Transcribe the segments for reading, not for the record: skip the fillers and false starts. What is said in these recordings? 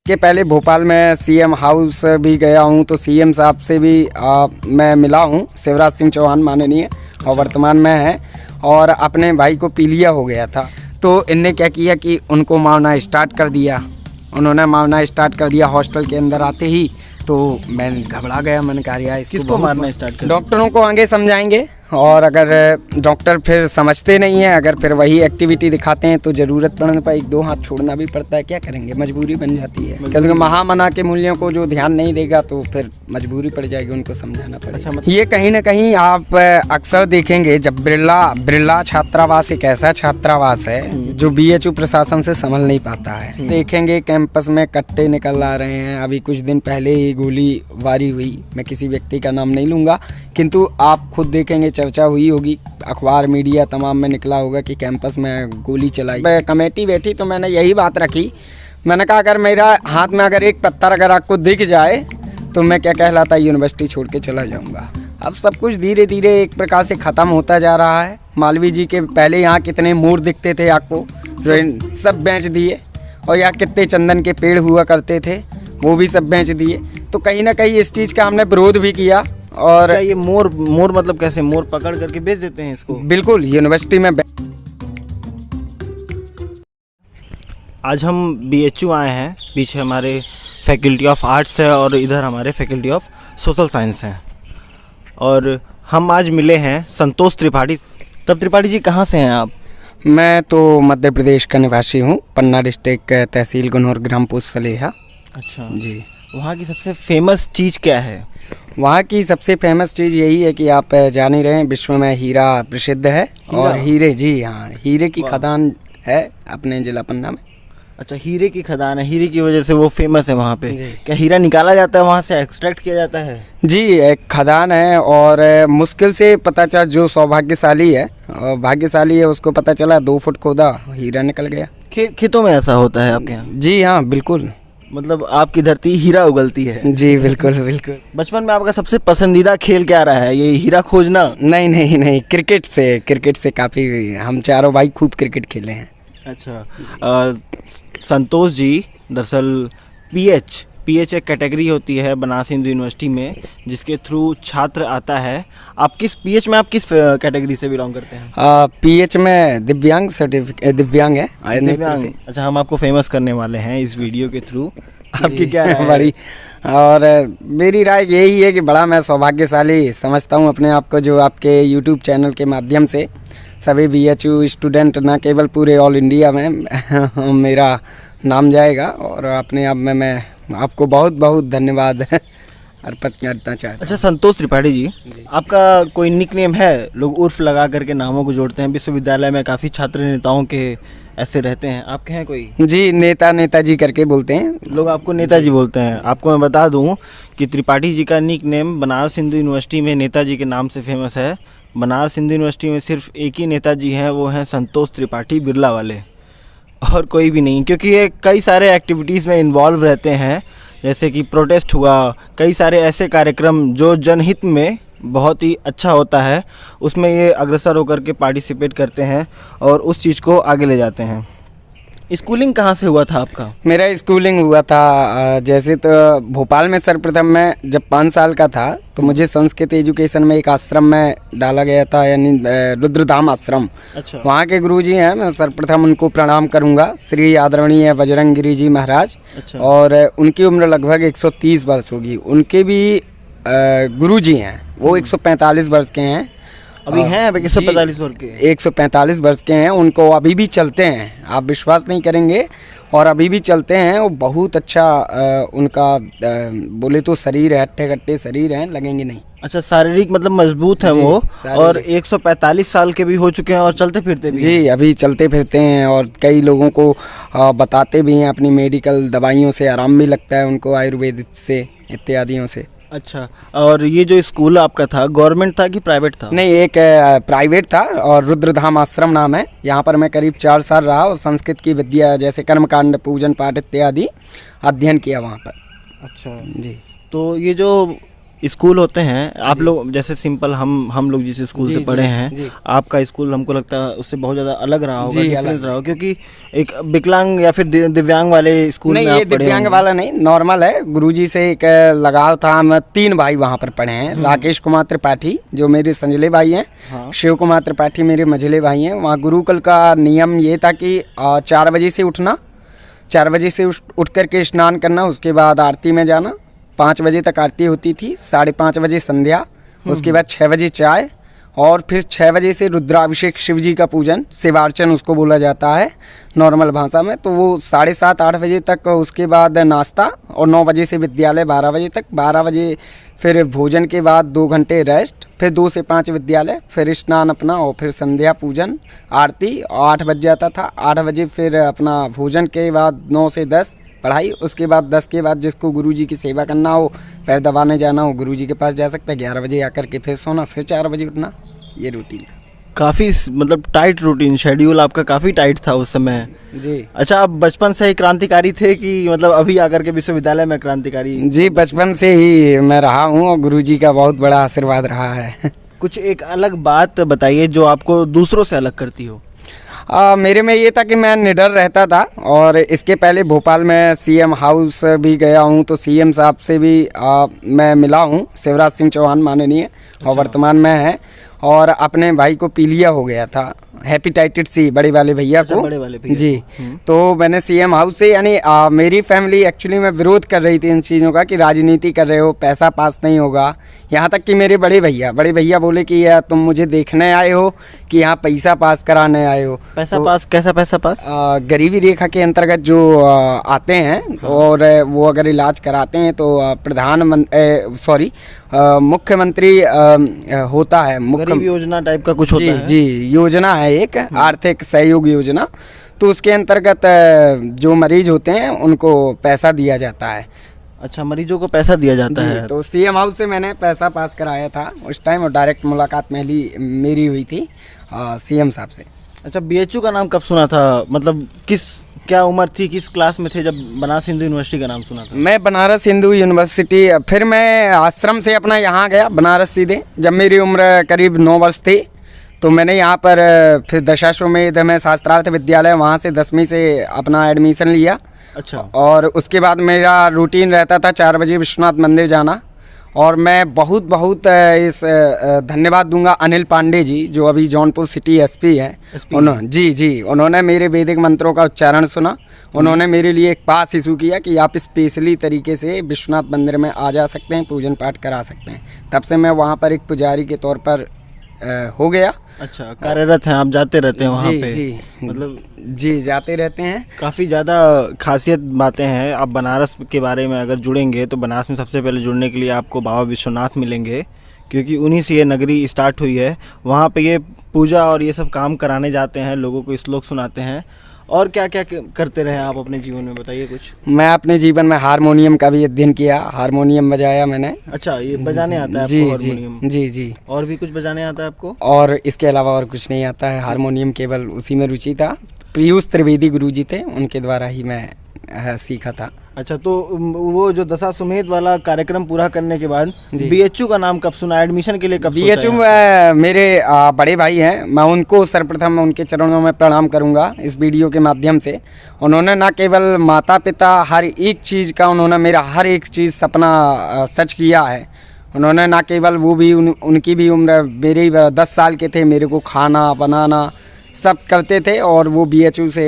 के पहले भोपाल में सीएम हाउस भी गया हूँ, तो सीएम साहब से भी मैं मिला हूँ, शिवराज सिंह चौहान माननीय, और वर्तमान में है। और अपने भाई को पीलिया हो गया था, तो इनने क्या किया कि उनको मारना स्टार्ट कर दिया। उन्होंने मारना स्टार्ट कर दिया हॉस्टल के अंदर आते ही, तो मैं घबरा गया। मैंने कहा यार किसको मारना स्टार्ट कर? डॉक्टरों को आगे समझाएंगे, और अगर डॉक्टर फिर समझते नहीं हैं, अगर फिर वही एक्टिविटी दिखाते हैं, तो ज़रूरत पड़ने पर एक दो हाथ छोड़ना भी पड़ता है। क्या करेंगे, मजबूरी बन जाती है। क्योंकि महामना के मूल्यों को जो ध्यान नहीं देगा तो फिर मजबूरी पड़ जाएगी, उनको समझाना पड़ेगा। अच्छा, ये कहीं ना कहीं आप अक्सर देखेंगे, जब बिरला छात्रावास एक ऐसा छात्रावास है जो बीएचयू प्रशासन से संभल नहीं पाता है। देखेंगे कैंपस में कट्टे निकल आ रहे हैं। अभी कुछ दिन पहले ही गोलीबारी हुई, मैं किसी व्यक्ति का नाम नहीं लूँगा, किंतु आप खुद देखेंगे, चर्चा हुई होगी, अखबार मीडिया तमाम में निकला होगा कि कैंपस में गोली चलाई। कमेटी बैठी तो मैंने यही बात रखी, मैंने कहा अगर मेरा हाथ में अगर एक पत्थर अगर आपको दिख जाए तो मैं क्या कहलाता यूनिवर्सिटी छोड़ के चला जाऊंगा। अब सब कुछ धीरे धीरे एक प्रकार से ख़त्म होता जा रहा है। मालवीय जी के पहले यहाँ कितने मोर दिखते थे आपको, जो सब बेच दिए, और यहाँ कितने चंदन के पेड़ हुआ करते थे, वो भी सब बेच दिए। तो कहीं ना कहीं इस चीज़ का हमने विरोध भी किया। और क्या ये मोर मतलब कैसे मोर पकड़ करके बेच देते हैं इसको? बिल्कुल, यूनिवर्सिटी में आज हम बीएचयू आए हैं, पीछे हमारे फैकल्टी ऑफ आर्ट्स है और इधर हमारे फैकल्टी ऑफ सोशल साइंस हैं, और हम आज मिले हैं संतोष त्रिपाठी। तब त्रिपाठी जी कहाँ से हैं आप? मैं तो मध्य प्रदेश का निवासी हूँ, पन्ना डिस्ट्रिक्ट, तहसील गुनौर, ग्राम पोस्ट सलेहा। अच्छा जी। वहाँ की सबसे फेमस चीज़ क्या है? वहाँ की सबसे फेमस चीज़ यही है कि आप जान ही रहे हैं, विश्व में हीरा प्रसिद्ध है। और हीरे, जी हाँ, हीरे की खदान है अपने जिला पन्ना में। अच्छा, हीरे की खदान है, हीरे की वजह से वो फेमस है वहाँ पे। क्या हीरा निकाला जाता है वहाँ से, एक्सट्रैक्ट किया जाता है? जी, एक खदान है, और मुश्किल से पता चला, जो सौभाग्यशाली है और भाग्यशाली है उसको पता चला 2 फुट खोदा, हीरा निकल गया। खेतों में ऐसा होता है आपके यहाँ? जी हाँ, बिल्कुल। मतलब आपकी धरती हीरा उगलती है। जी बिल्कुल बिल्कुल। बचपन में आपका सबसे पसंदीदा खेल क्या रहा है? ये हीरा खोजना? नहीं नहीं नहीं, क्रिकेट से काफ़ी, हम चारों भाई खूब क्रिकेट खेले हैं। अच्छा, संतोष जी दरअसल पीएच एक कैटेगरी होती है बनारस हिंदू यूनिवर्सिटी में, जिसके थ्रू छात्र आता है। आप किस पीएच में, आप किस कैटेगरी से बिलोंग करते हैं? पीएच में दिव्यांग दिव्यांग है। दिव्यांग। अच्छा, हम आपको फेमस करने वाले हैं इस वीडियो के थ्रू। आपकी क्या राय है? बड़ी, और मेरी राय यही है कि बड़ा मैं सौभाग्यशाली समझता हूँ अपने आप को, जो आपके यूट्यूब चैनल के माध्यम से सभी बीएचयू स्टूडेंट, न केवल पूरे ऑल इंडिया में मेरा नाम जाएगा, और अपने आप में मैं आपको बहुत बहुत धन्यवाद अर्पित करना चाहता हूँ। अच्छा संतोष त्रिपाठी जी, आपका कोई निक नेम है? लोग उर्फ लगा करके नामों को जोड़ते हैं, विश्वविद्यालय में काफ़ी छात्र नेताओं के ऐसे रहते हैं, आपके हैं कोई? जी, नेताजी करके बोलते हैं लोग, आपको नेताजी बोलते हैं। आपको मैं बता दूं कि त्रिपाठी जी का nick name Banaras Hindu university में नेताजी के नाम से फेमस है। बनारस हिंदू यूनिवर्सिटी में सिर्फ एक ही नेताजी हैं, वो हैं संतोष त्रिपाठी, बिरला वाले, और कोई भी नहीं। क्योंकि ये कई सारे एक्टिविटीज़ में इन्वॉल्व रहते हैं, जैसे कि प्रोटेस्ट हुआ, कई सारे ऐसे कार्यक्रम जो जनहित में बहुत ही अच्छा होता है, उसमें ये अग्रसर होकर के पार्टिसिपेट करते हैं और उस चीज़ को आगे ले जाते हैं। स्कूलिंग कहाँ से हुआ था आपका? मेरा स्कूलिंग हुआ था जैसे तो भोपाल में। सर्वप्रथम मैं जब 5 साल का था तो मुझे संस्कृत एजुकेशन में एक आश्रम में डाला गया था, यानी रुद्रधाम आश्रम। अच्छा। वहाँ के गुरुजी हैं, मैं सर्वप्रथम उनको प्रणाम करूँगा, श्री आदरणीय बजरंग गिरी जी महाराज। अच्छा। और उनकी उम्र लगभग 130 वर्ष होगी। उनके भी गुरुजी हैं, वो 145 वर्ष के हैं। अभी हैं 145 वर्ष के? 145 वर्ष के हैं। उनको अभी भी चलते हैं, आप विश्वास नहीं करेंगे, और अभी भी चलते हैं। वो बहुत अच्छा उनका बोले तो शरीर है, हट्टे कट्टे शरीर हैं, लगेंगे नहीं। अच्छा, शारीरिक मतलब मजबूत है वो, और 145 साल के भी हो चुके हैं और चलते फिरते भी? जी, अभी चलते फिरते हैं, और कई लोगों को बताते भी हैं, अपनी मेडिकल दवाइयों से आराम भी लगता है उनको, आयुर्वेद से इत्यादियों से। अच्छा, और ये जो स्कूल आपका था गवर्नमेंट था कि प्राइवेट था? नहीं, एक प्राइवेट था, और रुद्रधाम आश्रम नाम है। यहाँ पर मैं करीब 4 साल रहा, और संस्कृत की विद्या जैसे कर्मकांड, पूजन पाठ इत्यादि अध्ययन किया वहाँ पर। अच्छा जी। तो ये जो स्कूल होते हैं आप लोग जैसे सिंपल हम लोग जिस स्कूल जी, से पढ़े जी, हैं, जी। आपका स्कूल हमको लगता है उससे बहुत ज़्यादा अलग रहा होगा, जी, डिफरेंस अलग। रहा होगा, क्योंकि एक विकलांग या फिर दिव्यांग वाले स्कूल नहीं, में ये आप पढ़े दिव्यांग होंगे। वाला नहीं, नॉर्मल है। गुरुजी से एक लगाव था। हम 3 भाई वहाँ पर पढ़े हैं। राकेश कुमार त्रिपाठी जो मेरे संजले भाई हैं, हाँ। शिव कुमार त्रिपाठी मेरे मझले भाई हैं। वहाँ गुरुकुल का नियम ये था कि 4 बजे से उठना, 4 बजे से उठ करके स्नान करना, उसके बाद आरती में जाना। 5 बजे तक आरती होती थी, 5:30 बजे संध्या, उसके बाद 6 बजे चाय, और फिर 6 बजे से रुद्राभिषेक, शिव जी का पूजन, शिवार्चन उसको बोला जाता है नॉर्मल भाषा में। तो वो 7:30-8 बजे तक, उसके बाद नाश्ता, और 9 बजे से विद्यालय 12 बजे तक। 12 बजे फिर भोजन के बाद 2 घंटे रेस्ट, फिर 2 से 5 विद्यालय, फिर स्नान अपना, और फिर संध्या पूजन, आरती, 8 बज जाता था। 8 बजे फिर अपना भोजन के बाद 9 से 10 पढ़ाई। उसके बाद 10 के बाद जिसको गुरुजी की सेवा करना हो, पैर दबाने जाना हो, गुरुजी के पास जा सकता है। 11 बजे आकर के फिर सोना, फिर 4 बजे उठना, ये रूटीन था। काफ़ी मतलब टाइट रूटीन, शेड्यूल आपका काफ़ी टाइट था उस समय। जी अच्छा, आप बचपन से ही क्रांतिकारी थे कि मतलब अभी आकर के विश्वविद्यालय में क्रांतिकारी? जी, बचपन से ही मैं रहा हूँ और गुरुजी का बहुत बड़ा आशीर्वाद रहा है। कुछ एक अलग बात बताइए जो आपको दूसरों से अलग करती हो। मेरे में ये था कि मैं निडर रहता था, और इसके पहले भोपाल में सीएम हाउस भी गया हूँ, तो सीएम साहब से भी मैं मिला हूँ, शिवराज सिंह चौहान माननीय, और वर्तमान में है। और अपने भाई को पीलिया हो गया था, हेपेटाइटिस सी, बड़े वाले भैया अच्छा, को। बड़े वाले भैया जी, को। तो मैंने सीएम हाउस से, यानी मेरी फैमिली एक्चुअली में विरोध कर रही थी इन चीज़ों का कि राजनीति कर रहे हो, पैसा पास नहीं होगा। यहाँ तक कि मेरे बड़े भैया बोले कि यार तुम मुझे देखने आए हो कि यहाँ पैसा पास कराने आए हो। पैसा तो, पास कैसा पैसा पास? गरीबी रेखा के अंतर्गत जो आते हैं, और वो अगर इलाज कराते हैं तो मुख्यमंत्री होता है, गरीब योजना टाइप का कुछ होता है? जी, योजना है एक आर्थिक सहयोग योजना। तो उसके अंतर्गत जो मरीज होते हैं उनको पैसा दिया जाता है। अच्छा, मरीजों को पैसा दिया जाता है। तो सीएम हाउस से मैंने पैसा पास कराया था उस टाइम, और डायरेक्ट मुलाकात मेरी हुई थी सीएम साहब से। अच्छा, बीएचयू का नाम कब सुना था? मतलब क्या उम्र थी, किस क्लास में थे जब बनारस हिंदू यूनिवर्सिटी का नाम सुना था? मैं बनारस हिंदू यूनिवर्सिटी, फिर मैं आश्रम से अपना यहाँ गया बनारस सीधे, जब मेरी उम्र करीब 9 वर्ष थी। तो मैंने यहाँ पर फिर दशाश्वमेध में शास्त्रार्थ विद्यालय, वहाँ से 10वीं से अपना एडमिशन लिया। अच्छा। और उसके बाद मेरा रूटीन रहता था 4 बजे विश्वनाथ मंदिर जाना। और मैं बहुत इस धन्यवाद दूंगा अनिल पांडे जी, जो अभी जौनपुर सिटी एसपी हैं। उन्होंने मेरे वैदिक मंत्रों का उच्चारण सुना। उन्होंने मेरे लिए एक पास इशू किया कि आप स्पेशली तरीके से विश्वनाथ मंदिर में आ जा सकते हैं, पूजन पाठ करा सकते हैं। तब से मैं वहाँ पर एक पुजारी के तौर पर हो गया। अच्छा, कार्यरत हैं आप, जाते रहते हैं वहाँ पे? जी, मतलब जी, जाते रहते हैं। काफ़ी ज़्यादा खासियत बातें हैं। आप बनारस के बारे में अगर जुड़ेंगे तो बनारस में सबसे पहले जुड़ने के लिए आपको बाबा विश्वनाथ मिलेंगे, क्योंकि उन्हीं से ये नगरी स्टार्ट हुई है। वहाँ पे ये पूजा और ये सब काम कराने जाते हैं, लोगों को श्लोक सुनाते हैं। और क्या क्या करते रहे आप अपने जीवन में, बताइए कुछ। मैं अपने जीवन में हारमोनियम का भी अध्ययन किया, हारमोनियम बजाया मैंने। अच्छा, ये बजाने आता है जी, आपको हारमोनियम? जी। और भी कुछ बजाने आता है आपको? और इसके अलावा और कुछ नहीं आता है, हारमोनियम केवल उसी में रुचि था। पीयूष त्रिवेदी गुरुजी थे, उनके द्वारा ही मैं सीखा था। अच्छा, तो वो जो दशाश्वमेध वाला कार्यक्रम पूरा करने के बाद जी। बीएचयू का नाम कब सुना, एडमिशन के लिए कब सोचा? बीएचयू मेरे बड़े भाई हैं, मैं उनको सर्वप्रथम उनके चरणों में प्रणाम करूंगा इस वीडियो के माध्यम से। उन्होंने ना केवल माता पिता, हर एक चीज़ का उन्होंने मेरा हर एक चीज़ सपना सच किया है। उन्होंने ना केवल वो भी उनकी भी उम्र मेरे 10 साल के थे, मेरे को खाना बनाना सब करते थे। और वो बीएचयू से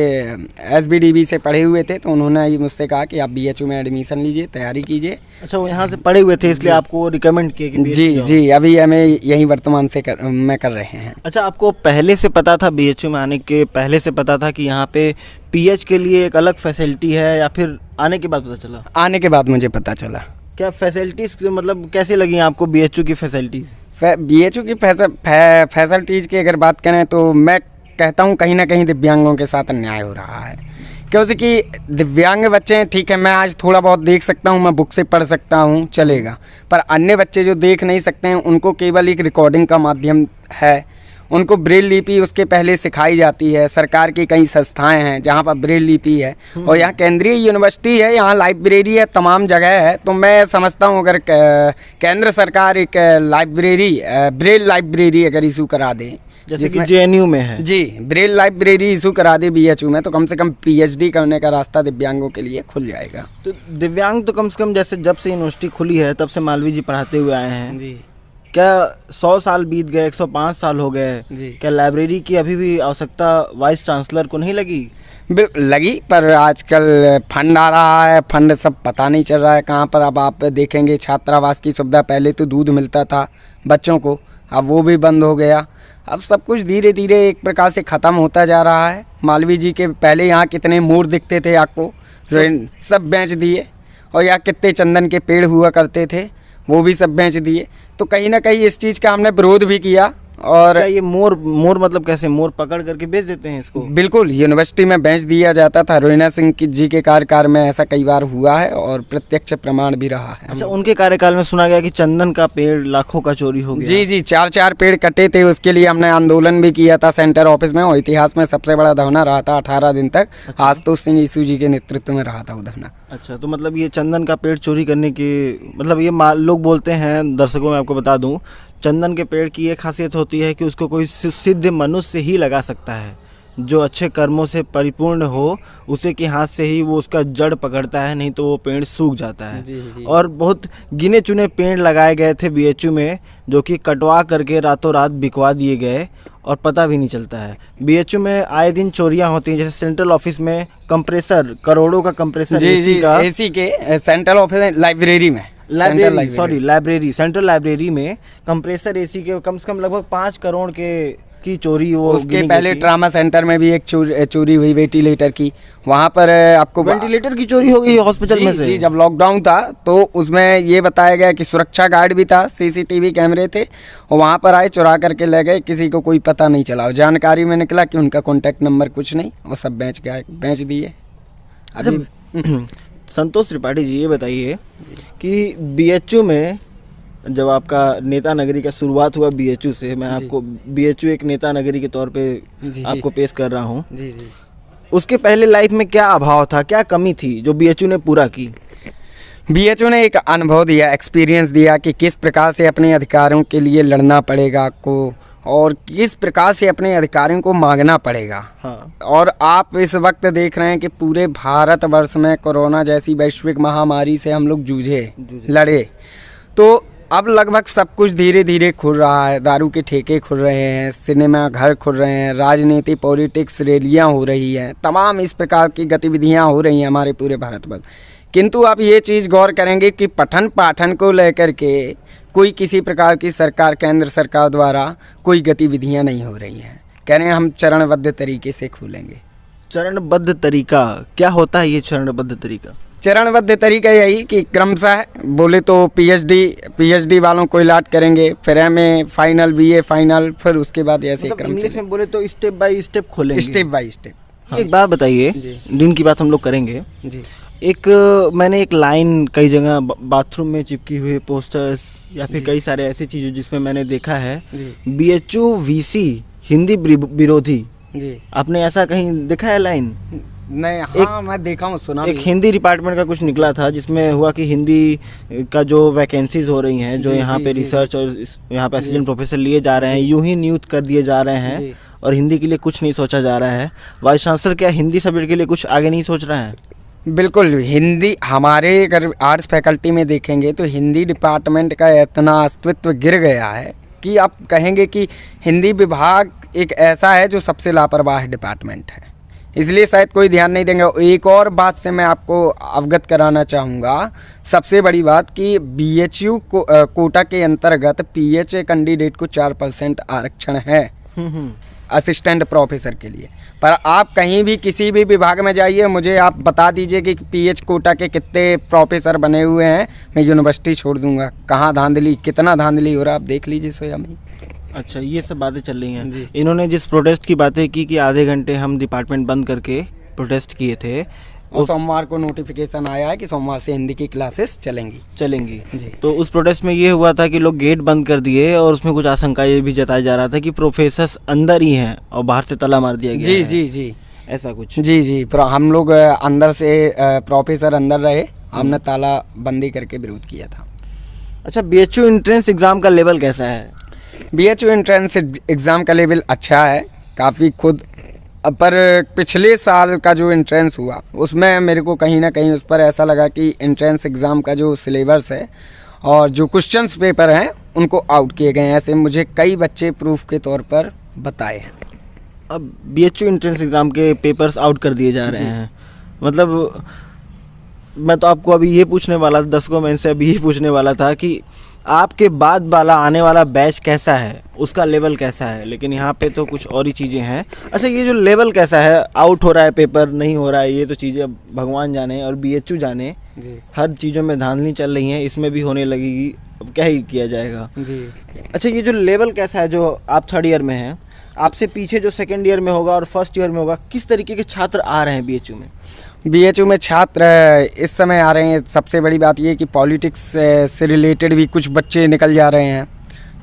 एसबीडीबी से पढ़े हुए थे, तो उन्होंने मुझसे कहा कि आप बीएचयू में एडमिशन लीजिए, तैयारी कीजिए। अच्छा, वो यहाँ से पढ़े हुए थे इसलिए आपको रिकमेंड किए कि जी, अभी हमें यही वर्तमान से मैं कर रहे हैं। अच्छा, आपको पहले से पता था, बीएचयू में आने के पहले से पता था कि यहाँ पे पीएच के लिए एक अलग फैसिलिटी है, या फिर आने के बाद पता चला? आने के बाद मुझे पता चला। क्या फैसिलिटीज़ मतलब कैसे लगी आपको बीएचयू की फैसिलिटीज़? बीएचयू की फैसिलिटीज़ की अगर बात करें तो मैं कहता हूँ कहीं ना कहीं दिव्यांगों के साथ अन्याय हो रहा है। क्योंकि दिव्यांग बच्चे, ठीक है, मैं आज थोड़ा बहुत देख सकता हूँ, मैं बुक से पढ़ सकता हूँ, चलेगा। पर अन्य बच्चे जो देख नहीं सकते हैं, उनको केवल एक रिकॉर्डिंग का माध्यम है, उनको ब्रेल लिपि उसके पहले सिखाई जाती है। सरकार की कई संस्थाएं हैं जहाँ पर ब्रेल लिपि है, और यहाँ केंद्रीय यूनिवर्सिटी है, यहाँ लाइब्रेरी है, तमाम जगह है। तो मैं समझता हूँ अगर केंद्र सरकार एक लाइब्रेरी ब्रेल लाइब्रेरी अगर इशू करा दे, जैसे कि जेएनयू में है जी, ब्रेल लाइब्रेरी इशू करा दे बीएचयू में, तो कम से कम पीएचडी करने का रास्ता दिव्यांगों के लिए खुल जाएगा। तो दिव्यांग तो कम से कम जैसे जब से यूनिवर्सिटी खुली है तब से मालवीय जी पढ़ाते हुए आए हैं जी क्या 100 साल बीत गए, 105 साल हो गए, जी। क्या लाइब्रेरी की अभी भी आवश्यकता वाइस चांसलर को नहीं लगी? लगी, पर आजकल फंड आ रहा है, फंड सब पता नहीं चल रहा है कहाँ पर। अब आप देखेंगे छात्रावास की सुविधा, पहले तो दूध मिलता था बच्चों को, अब वो भी बंद हो गया। अब सब कुछ धीरे धीरे एक प्रकार से ख़त्म होता जा रहा है। मालवीय जी के पहले यहाँ कितने मोर दिखते थे आपको, जो सब बेच दिए, और यहाँ कितने चंदन के पेड़ हुआ करते थे, वो भी सब बेच दिए। तो कहीं ना कहीं इस चीज़ का हमने विरोध भी किया। और क्या ये मोर मतलब कैसे मोर पकड़ करके बेच देते हैं इसको? बिल्कुल, यूनिवर्सिटी में बेच दिया जाता था। रोहिणा सिंह जी के कार्यकाल में ऐसा कई बार हुआ है और प्रत्यक्ष प्रमाण भी रहा है। अच्छा, उनके कार्यकाल में सुना गया कि चंदन का पेड़ लाखों का चोरी हो गया। जी जी, 4 पेड़ कटे थे, उसके लिए हमने आंदोलन भी किया था सेंटर ऑफिस में, और इतिहास में सबसे बड़ा धरना रहा था 18 दिन तक। आशुतोष सिंह ईसू जी के नेतृत्व में रहा था वो धरना। अच्छा, तो मतलब ये चंदन का पेड़ चोरी करने के मतलब ये लोग बोलते हैं, दर्शकों में आपको बता दूं, चंदन के पेड़ की ये खासियत होती है कि उसको कोई सिद्ध मनुष्य ही लगा सकता है, जो अच्छे कर्मों से परिपूर्ण हो, उसे के हाथ से ही वो उसका जड़ पकड़ता है, नहीं तो वो पेड़ सूख जाता है। जी जी। और बहुत गिने चुने पेड़ लगाए गए थे बीएचयू में, जो कि कटवा करके रातों रात बिकवा दिए गए और पता भी नहीं चलता है। बीएचयू में आए दिन चोरियां होती हैं, जैसे सेंट्रल ऑफिस में कंप्रेसर, करोड़ों का कंप्रेसर एसी के सेंट्रल ऑफिस लाइब्रेरी में, सेंट्रल लाइब्रेरी में कंप्रेसर एसी के कम से कम लगभग 5 करोड़ की चोरी वो उसके पहले ट्रामा सेंटर में भी एक चोरी हुई वेंटिलेटर की। वहाँ पर आपको वेंटिलेटर की चोरी हो गई हॉस्पिटल में से। जी, जब लॉकडाउन था तो उसमें ये बताया गया कि सुरक्षा गार्ड भी था, सीसीटीवी कैमरे थे, और वहाँ पर आए, चुरा करके ले गए, किसी को कोई पता नहीं चला। जानकारी में निकला कि उनका कॉन्टैक्ट नंबर कुछ नहीं, वो सब बेच दिए। अभी संतोष त्रिपाठी जी, ये बताइए कि बीएचयू में जब आपका नेता नगरी का शुरुआत हुआ बीएचयू से, मैं आपको बीएचयू एक नेता नगरी के तौर पे आपको पेश कर रहा हूँ, जी जी, उसके पहले लाइफ में क्या अभाव था, क्या कमी थी जो बीएचयू ने पूरा की? बीएचयू ने एक अनुभव दिया, एक्सपीरियंस दिया कि किस प्रकार से अपने अधिकारों के लिए लड़ना पड़ेगा आपको, और किस प्रकार से अपने अधिकारों को मांगना पड़ेगा। हाँ। और आप इस वक्त देख रहे हैं कि पूरे भारतवर्ष में कोरोना जैसी वैश्विक महामारी से हम लोग लड़े, तो अब लगभग सब कुछ धीरे धीरे खुल रहा है। दारू के ठेके खुल रहे हैं, सिनेमा घर खुल रहे हैं, राजनीति, पॉलिटिक्स, रैलियाँ हो रही हैं, तमाम इस प्रकार की गतिविधियाँ हो रही हैं हमारे पूरे भारतवर्ष। किंतु आप ये चीज़ गौर करेंगे कि पठन पाठन को लेकर के कोई किसी प्रकार की सरकार, केंद्र सरकार द्वारा कोई गतिविधियां नहीं हो रही हैं। कह रहे हैं हम चरणबद्ध तरीके से खोलेंगे। चरणबद्ध तरीका क्या होता है? ये चरणबद्ध तरीका, चरणबद्ध तरीका यही कि क्रमशः बोले तो पीएचडी वालों को इलाट करेंगे, फिर एमए फाइनल, बीए फाइनल, फिर उसके बाद ऐसे मतलब इंग्लिश में बोले तो स्टेप बाय स्टेप खोलेंगे, स्टेप बाय स्टेप। हाँ। एक बात बताइए, दिन की बात हम लोग करेंगे जी। मैंने एक लाइन कई जगह बाथरूम में चिपकी हुई पोस्टर्स या फिर कई सारे ऐसी चीज़ें जिसमें मैंने देखा है बीएचयू वीसी हिंदी विरोधी। जी, आपने ऐसा कहीं देखा है लाइन? नहीं। हाँ, मैं देखा हूँ, सुना एक हिंदी डिपार्टमेंट का कुछ निकला था जिसमें हुआ कि हिंदी का जो वैकेंसीज हो रही हैं, जो यहाँ पे रिसर्च और यहाँ पे असिस्टेंट प्रोफेसर लिए जा रहे हैं, यूं ही नियुक्त कर दिए जा रहे हैं, और हिंदी के लिए कुछ नहीं सोचा जा रहा है। वाइस चांसलर क्या हिंदी सब्जेक्ट के लिए कुछ आगे नहीं सोच रहे हैं? बिल्कुल, हिंदी हमारे अगर आर्ट्स फैकल्टी में देखेंगे तो हिंदी डिपार्टमेंट का इतना अस्तित्व गिर गया है कि आप कहेंगे कि हिंदी विभाग एक ऐसा है जो सबसे लापरवाह डिपार्टमेंट है, इसलिए शायद कोई ध्यान नहीं देंगे। एक और बात से मैं आपको अवगत कराना चाहूँगा, सबसे बड़ी बात कि बीएचयू कोटा के अंतर्गत पीएचए कैंडिडेट को 4% आरक्षण है असिस्टेंट प्रोफेसर के लिए। पर आप कहीं भी किसी भी विभाग में जाइए, मुझे आप बता दीजिए कि पीएच कोटा के कितने प्रोफेसर बने हुए हैं, मैं यूनिवर्सिटी छोड़ दूंगा। कहाँ धांधली, कितना धांधली हो रहा है आप देख लीजिए स्वयं ही। अच्छा, ये सब बातें चल रही हैं। इन्होंने जिस प्रोटेस्ट की बातें की कि आधे घंटे हम डिपार्टमेंट बंद करके प्रोटेस्ट किए थे, और सोमवार को नोटिफिकेशन आया है कि सोमवार से हिंदी की क्लासेस चलेंगी जी। तो उस प्रोटेस्ट में ये हुआ था कि लोग गेट बंद कर दिए और उसमें कुछ आशंका ये भी जताया जा रहा था कि प्रोफेसर अंदर ही हैं और बाहर से ताला मार दिया गया जी है। जी जी ऐसा कुछ? जी हम लोग अंदर से प्रोफेसर अंदर रहे, हमने ताला बंदी करके विरोध किया था। अच्छा, बीएचयू एंट्रेंस एग्ज़ाम का लेवल कैसा है? बीएचयू एंट्रेंस एग्ज़ाम का लेवल अच्छा है काफ़ी खुद, पर पिछले साल का जो एंट्रेंस हुआ उसमें मेरे को कहीं ना कहीं उस पर ऐसा लगा कि एंट्रेंस एग्ज़ाम का जो सिलेबस है और जो क्वेश्चंस पेपर हैं उनको आउट किए गए हैं, ऐसे मुझे कई बच्चे प्रूफ के तौर पर बताए हैं। अब बीएचयू एंट्रेंस एग्ज़ाम के पेपर्स आउट कर दिए जा रहे हैं, मतलब मैं तो आपको अभी ये पूछने वाला था, दर्शकों में से अभी ये पूछने वाला था कि आपके बाद वाला आने वाला बैच कैसा है, उसका लेवल कैसा है, लेकिन यहाँ पे तो कुछ और ही चीज़ें हैं। अच्छा, ये जो लेवल कैसा है, आउट हो रहा है पेपर, नहीं हो रहा है, ये तो चीज़ें अब भगवान जाने और बीएचयू जाने जी। हर चीज़ों में धांधली चल रही हैं, इसमें भी होने लगेगी, अब क्या ही किया जाएगा जी। अच्छा, ये जो लेवल कैसा है, जो आप थर्ड ईयर में हैं, आपसे पीछे जो सेकेंड ईयर में होगा और फर्स्ट ईयर में होगा, किस तरीके के छात्र आ रहे हैं बीएचयू में? बीएचयू में छात्र इस समय आ रहे हैं, सबसे बड़ी बात ये है कि पॉलिटिक्स से रिलेटेड भी कुछ बच्चे निकल जा रहे हैं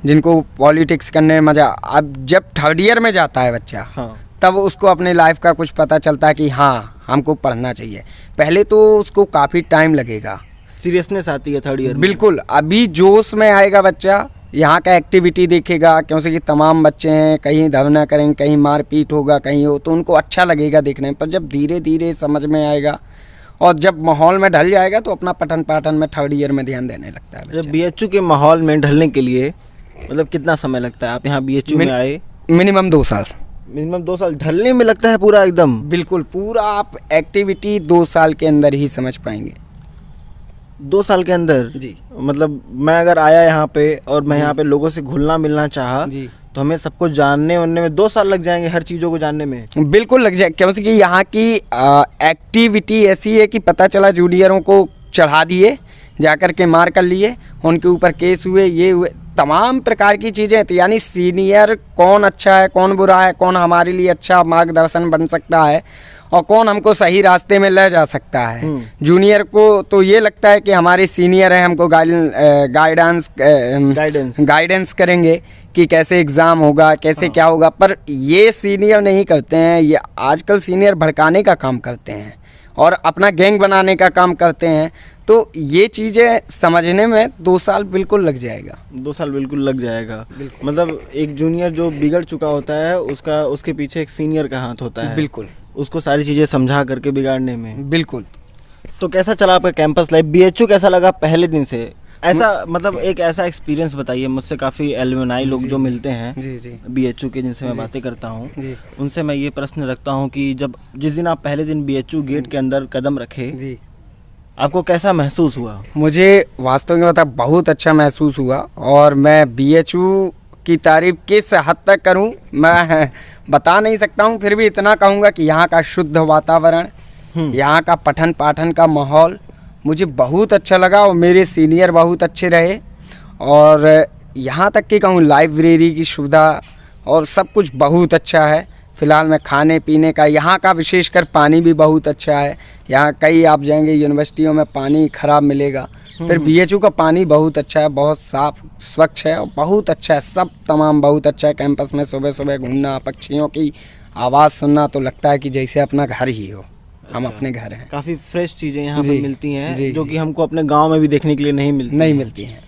जिनको पॉलिटिक्स करने में मज़ा। अब जब थर्ड ईयर में जाता है बच्चा, हाँ, तब उसको अपने लाइफ का कुछ पता चलता है कि हाँ हमको पढ़ना चाहिए। पहले तो उसको काफ़ी टाइम लगेगा, सीरियसनेस आती है थर्ड ईयर में। बिल्कुल अभी जोश में आएगा बच्चा, यहाँ का एक्टिविटी देखेगा, क्योंकि कि तमाम बच्चे हैं, कहीं धरना करेंगे, कहीं मारपीट होगा, कहीं हो, तो उनको अच्छा लगेगा देखने में। पर जब धीरे धीरे समझ में आएगा और जब माहौल में ढल जाएगा तो अपना पठन पाठन में थर्ड ईयर में ध्यान देने लगता है बच्चा। जब बीएचयू के माहौल में ढलने के लिए मतलब कितना समय लगता है? आप यहाँ बीएचयू में आए, मिनिमम 2 साल। मिनिमम 2 साल ढलने में लगता है पूरा एकदम? बिल्कुल, पूरा आप एक्टिविटी 2 साल के अंदर ही समझ पाएंगे। 2 साल के अंदर जी। मतलब मैं अगर आया यहाँ पे और मैं यहाँ पे लोगों से घुलना मिलना चाहा जी, तो हमें सबको जानने उनने में 2 साल लग जाएंगे, हर चीज़ों को जानने में? बिल्कुल लग जाए, क्योंकि यहाँ की एक्टिविटी ऐसी है कि पता चला जूनियरों को चढ़ा दिए, जाकर के मार कर लिए, उनके ऊपर केस हुए, ये हुए, तमाम प्रकार की चीज़ें। तो यानी सीनियर कौन अच्छा है, कौन बुरा है, कौन हमारे लिए अच्छा मार्गदर्शन बन सकता है और कौन हमको सही रास्ते में ले जा सकता है। जूनियर को तो ये लगता है कि हमारे सीनियर हैं, हमको गाइडेंस करेंगे कि कैसे एग्ज़ाम होगा, कैसे क्या होगा, पर ये सीनियर नहीं करते हैं। ये आजकल सीनियर भड़काने का काम करते हैं और अपना गैंग बनाने का काम करते हैं। तो ये चीज़ें समझने में 2 साल बिल्कुल लग जाएगा। 2 साल बिल्कुल लग जाएगा। मतलब एक जूनियर जो बिगड़ चुका होता है उसके पीछे एक सीनियर का हाथ होता है, बिल्कुल, उसको सारी चीज़ें समझा करके बिगाड़ने में। बिल्कुल। तो कैसा चला आपका कैंपस लाइफ? बीएचयू कैसा लगा पहले दिन से? ऐसा मतलब एक ऐसा एक्सपीरियंस बताइए। मुझसे काफ़ी एलुमनाई लोग जो मिलते हैं जी जी बीएचयू के, जिनसे मैं बातें करता हूँ, जी उनसे मैं ये प्रश्न रखता हूँ कि जिस दिन आप पहले दिन बीएचयू गेट के अंदर कदम रखे, जी, आपको कैसा महसूस हुआ? मुझे वास्तव में बता बहुत अच्छा महसूस हुआ और मैं बीएचयू की तारीफ किस हद तक करूं मैं बता नहीं सकता हूं। फिर भी इतना कहूंगा कि यहाँ का शुद्ध वातावरण, यहाँ का पठन पाठन का माहौल मुझे बहुत अच्छा लगा और मेरे सीनियर बहुत अच्छे रहे। और यहाँ तक कि कहूँ लाइब्रेरी की सुविधा और सब कुछ बहुत अच्छा है। फ़िलहाल में खाने पीने का यहाँ का विशेषकर पानी भी बहुत अच्छा है। यहाँ कई आप जाएंगे यूनिवर्सिटियों में पानी ख़राब मिलेगा, फिर बीएचयू का पानी बहुत अच्छा है, बहुत साफ स्वच्छ है और बहुत अच्छा है। सब तमाम बहुत अच्छा है। कैंपस में सुबह सुबह घूमना, पक्षियों की आवाज़ सुनना तो लगता है कि जैसे अपना घर ही हो, हम अपने घर हैं। काफ़ी फ्रेश चीज़ें यहाँ पर मिलती हैं जो जी। कि हमको अपने गांव में भी देखने के लिए नहीं मिलती हैं।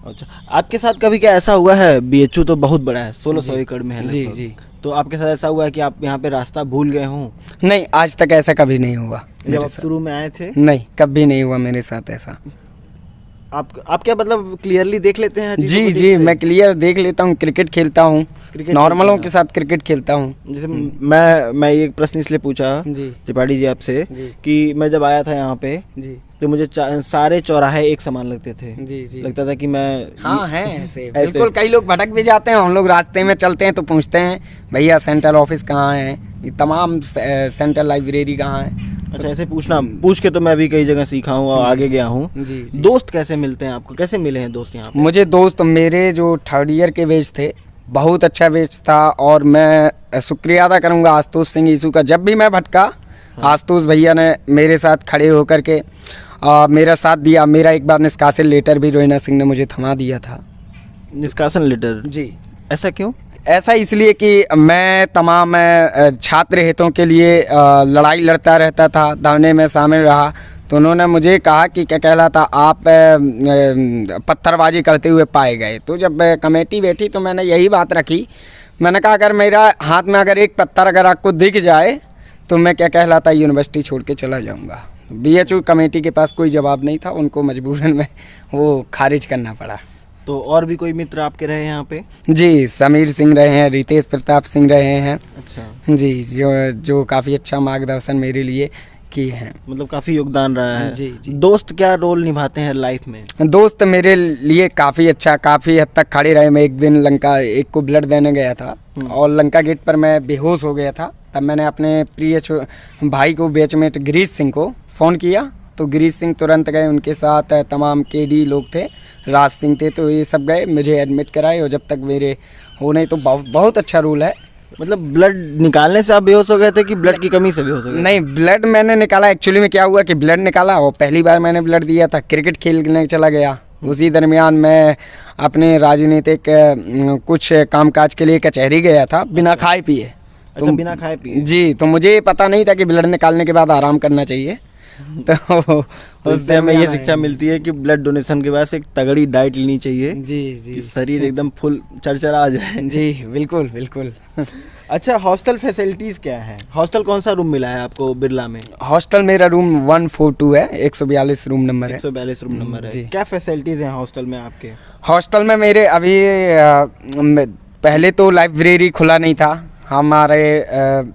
अच्छा, आपके साथ कभी क्या ऐसा हुआ है? बीएचयू तो बहुत बड़ा है, 1600 एकड़ में है जी लगभग। जी। तो आपके साथ ऐसा हुआ है कि आप यहाँ पे रास्ता भूल गए हों? नहीं, आज तक ऐसा कभी नहीं हुआ जब मेरे आप साथ। शुरू में आए थे? नहीं, कभी नहीं हुआ मेरे साथ ऐसा। आप क्या मतलब क्लियरली देख लेते हैं चीज़ों जी को जी, ठीक से? मैं क्लियर देख लेता हूँ, क्रिकेट खेलता हूँ, नॉर्मलों के साथ क्रिकेट खेलता हूँ। जैसे मैं ये प्रश्न इसलिए पूछा जी त्रिपाठी जी आपसे जी कि मैं जब आया था यहाँ पे जी तो मुझे सारे चौराहे एक समान लगते थे। जी जी। लगता था कि मैं हाँ हैं ऐसे बिल्कुल। कई लोग भटक भी जाते हैं, हम लोग रास्ते में चलते हैं तो पूछते हैं भैया सेंट्रल ऑफिस कहाँ है, ये तमाम सेंट्रल लाइब्रेरी कहाँ है। अच्छा, ऐसे पूछ के तो मैं भी कई जगह सीखा हूँ और आगे गया हूँ। जी जी। दोस्त कैसे मिलते हैं आपको? कैसे मिले हैं दोस्त यहाँ पे? मुझे दोस्त मेरे जो थर्ड ईयर के बैच थे, बहुत अच्छा बैच था और मैं शुक्रिया अदा करूँगा आशुतोष सिंह ईसू का। जब भी मैं भटका आशुतोष भैया ने मेरे साथ खड़े होकर के मेरा साथ दिया। मेरा एक बार निष्कासन लेटर भी रोहिना सिंह ने मुझे थमा दिया था। निष्कासन लेटर? जी। ऐसा क्यों? ऐसा इसलिए कि मैं तमाम छात्र हितों के लिए लड़ाई लड़ता रहता था, धरने में शामिल रहा, तो उन्होंने मुझे कहा कि क्या कहलाता आप पत्थरबाजी करते हुए पाए गए। तो जब कमेटी बैठी तो मैंने यही बात रखी, मैंने कहा अगर मेरा हाथ में अगर एक पत्थर अगर आपको दिख जाए तो मैं क्या कहलाता यूनिवर्सिटी छोड़ के चला जाऊंगा। बीएचयू कमेटी के पास कोई जवाब नहीं था, उनको मजबूरन में वो खारिज करना पड़ा। तो और भी कोई मित्र आपके रहे यहाँ पे? जी, समीर सिंह रहे हैं, रितेश प्रताप सिंह रहे हैं। अच्छा जी, जो काफ़ी अच्छा मार्गदर्शन मेरे लिए किए हैं। मतलब काफ़ी योगदान रहा है। जी जी। दोस्त क्या रोल निभाते हैं लाइफ में? दोस्त मेरे लिए काफ़ी अच्छा, काफ़ी हद तक खड़े रहे। मैं एक दिन लंका एक को ब्लड देने गया था और लंका गेट पर मैं बेहोश हो गया था। तब मैंने अपने प्रिय भाई को, बैचमेट गिरीश सिंह को फ़ोन किया, तो गिरीश सिंह तुरंत गए, उनके साथ तमाम केडी लोग थे, राज सिंह थे, तो ये सब गए, मुझे एडमिट कराए और जब तक मेरे हो नहीं तो बहुत अच्छा रूल है। मतलब ब्लड निकालने से आप बेहोश हो गए थे कि ब्लड की कमी से बेहोश हो गए? नहीं, ब्लड मैंने निकाला। एक्चुअली में क्या हुआ कि ब्लड निकाला और पहली बार मैंने ब्लड दिया था, क्रिकेट खेलने चला गया। उसी दरमियान मैं अपने राजनीतिक कुछ कामकाज के लिए कचहरी गया था बिना खाए पिए। अच्छा, बिना खाए पिए? जी, तो मुझे पता नहीं था कि ब्लड निकालने के बाद आराम करना चाहिए। तो उससे हमें ये शिक्षा मिलती है कि ब्लड डोनेशन के बाद एक तगड़ी डाइट लेनी चाहिए। जी जी। कि शरीर एकदम फुल चरचरा आ जाए। जी बिल्कुल बिल्कुल। अच्छा, हॉस्टल फैसिलिटीज़ क्या है? हॉस्टल कौन सा रूम मिला है आपको बिरला में? हॉस्टल मेरा रूम 142 है, 142 रूम नंबर है। 142 रूम नंबर है। जी। क्या फैसिलिटीज़ हैं हॉस्टल में आपके? हॉस्टल में मेरे अभी पहले तो लाइब्रेरी खुला नहीं था। हमारे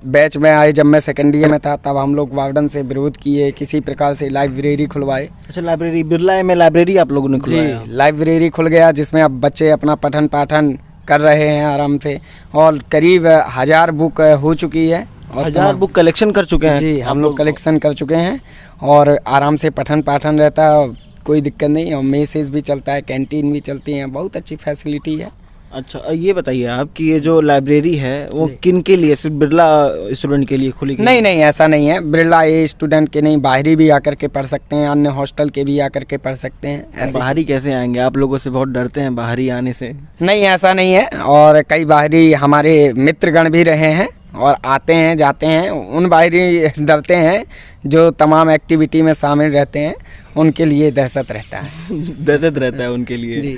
बैच में आए जब मैं सेकेंड ईयर में था, तब हम लोग वार्डन से विरोध किए, किसी प्रकार से लाइब्रेरी खुलवाए। अच्छा, लाइब्रेरी बिरला में लाइब्रेरी आप लोगों ने खुलवाया? जी, लाइब्रेरी खुल गया जिसमें अब बच्चे अपना पठन पाठन कर रहे हैं आराम से, और करीब 1000 बुक हो चुकी है। और 1000 बुक कलेक्शन कर चुके हैं? जी, हम लोग कलेक्शन कर चुके हैं और आराम से पठन पाठन रहता है, कोई दिक्कत नहीं। और मेसेज भी चलता है, कैंटीन भी चलती है, बहुत अच्छी फैसिलिटी है। अच्छा, ये बताइए आप कि ये जो लाइब्रेरी है वो किन के लिए, सिर्फ बिरला स्टूडेंट के लिए खुली? नहीं नहीं, ऐसा नहीं है। बिरला ये स्टूडेंट के नहीं, बाहरी भी आकर के पढ़ सकते हैं, अन्य हॉस्टल के भी आकर के पढ़ सकते हैं। ऐसे बाहरी कैसे आएंगे? आप लोगों से बहुत डरते हैं बाहरी आने से। नहीं, ऐसा नहीं है। और कई बाहरी हमारे मित्रगण भी रहे हैं और आते हैं जाते हैं। उन बाहरी डरते हैं जो तमाम एक्टिविटी में शामिल रहते हैं, उनके लिए दहशत रहता है। दहशत रहता है उनके लिए? जी।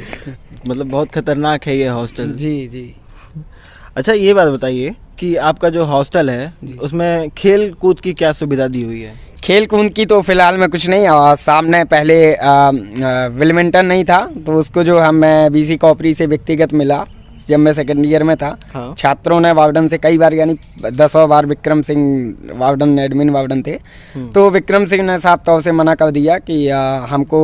मतलब बहुत खतरनाक है ये हॉस्टल। जी जी। अच्छा, ये बात बताइए कि आपका जो हॉस्टल है उसमें खेल कूद की क्या सुविधा दी हुई है? खेल कूद की तो फिलहाल में कुछ नहीं। और सामने पहले बैडमिंटन नहीं था, तो उसको जो हमें बीसी कॉपरी से व्यक्तिगत मिला जब मैं सेकेंड ईयर में था। हाँ। छात्रों ने वार्डन से कई बार, यानी 10 बार Vikram Singh warden admin warden थे, तो विक्रम सिंह ने साफ तौर से मना कर दिया कि हमको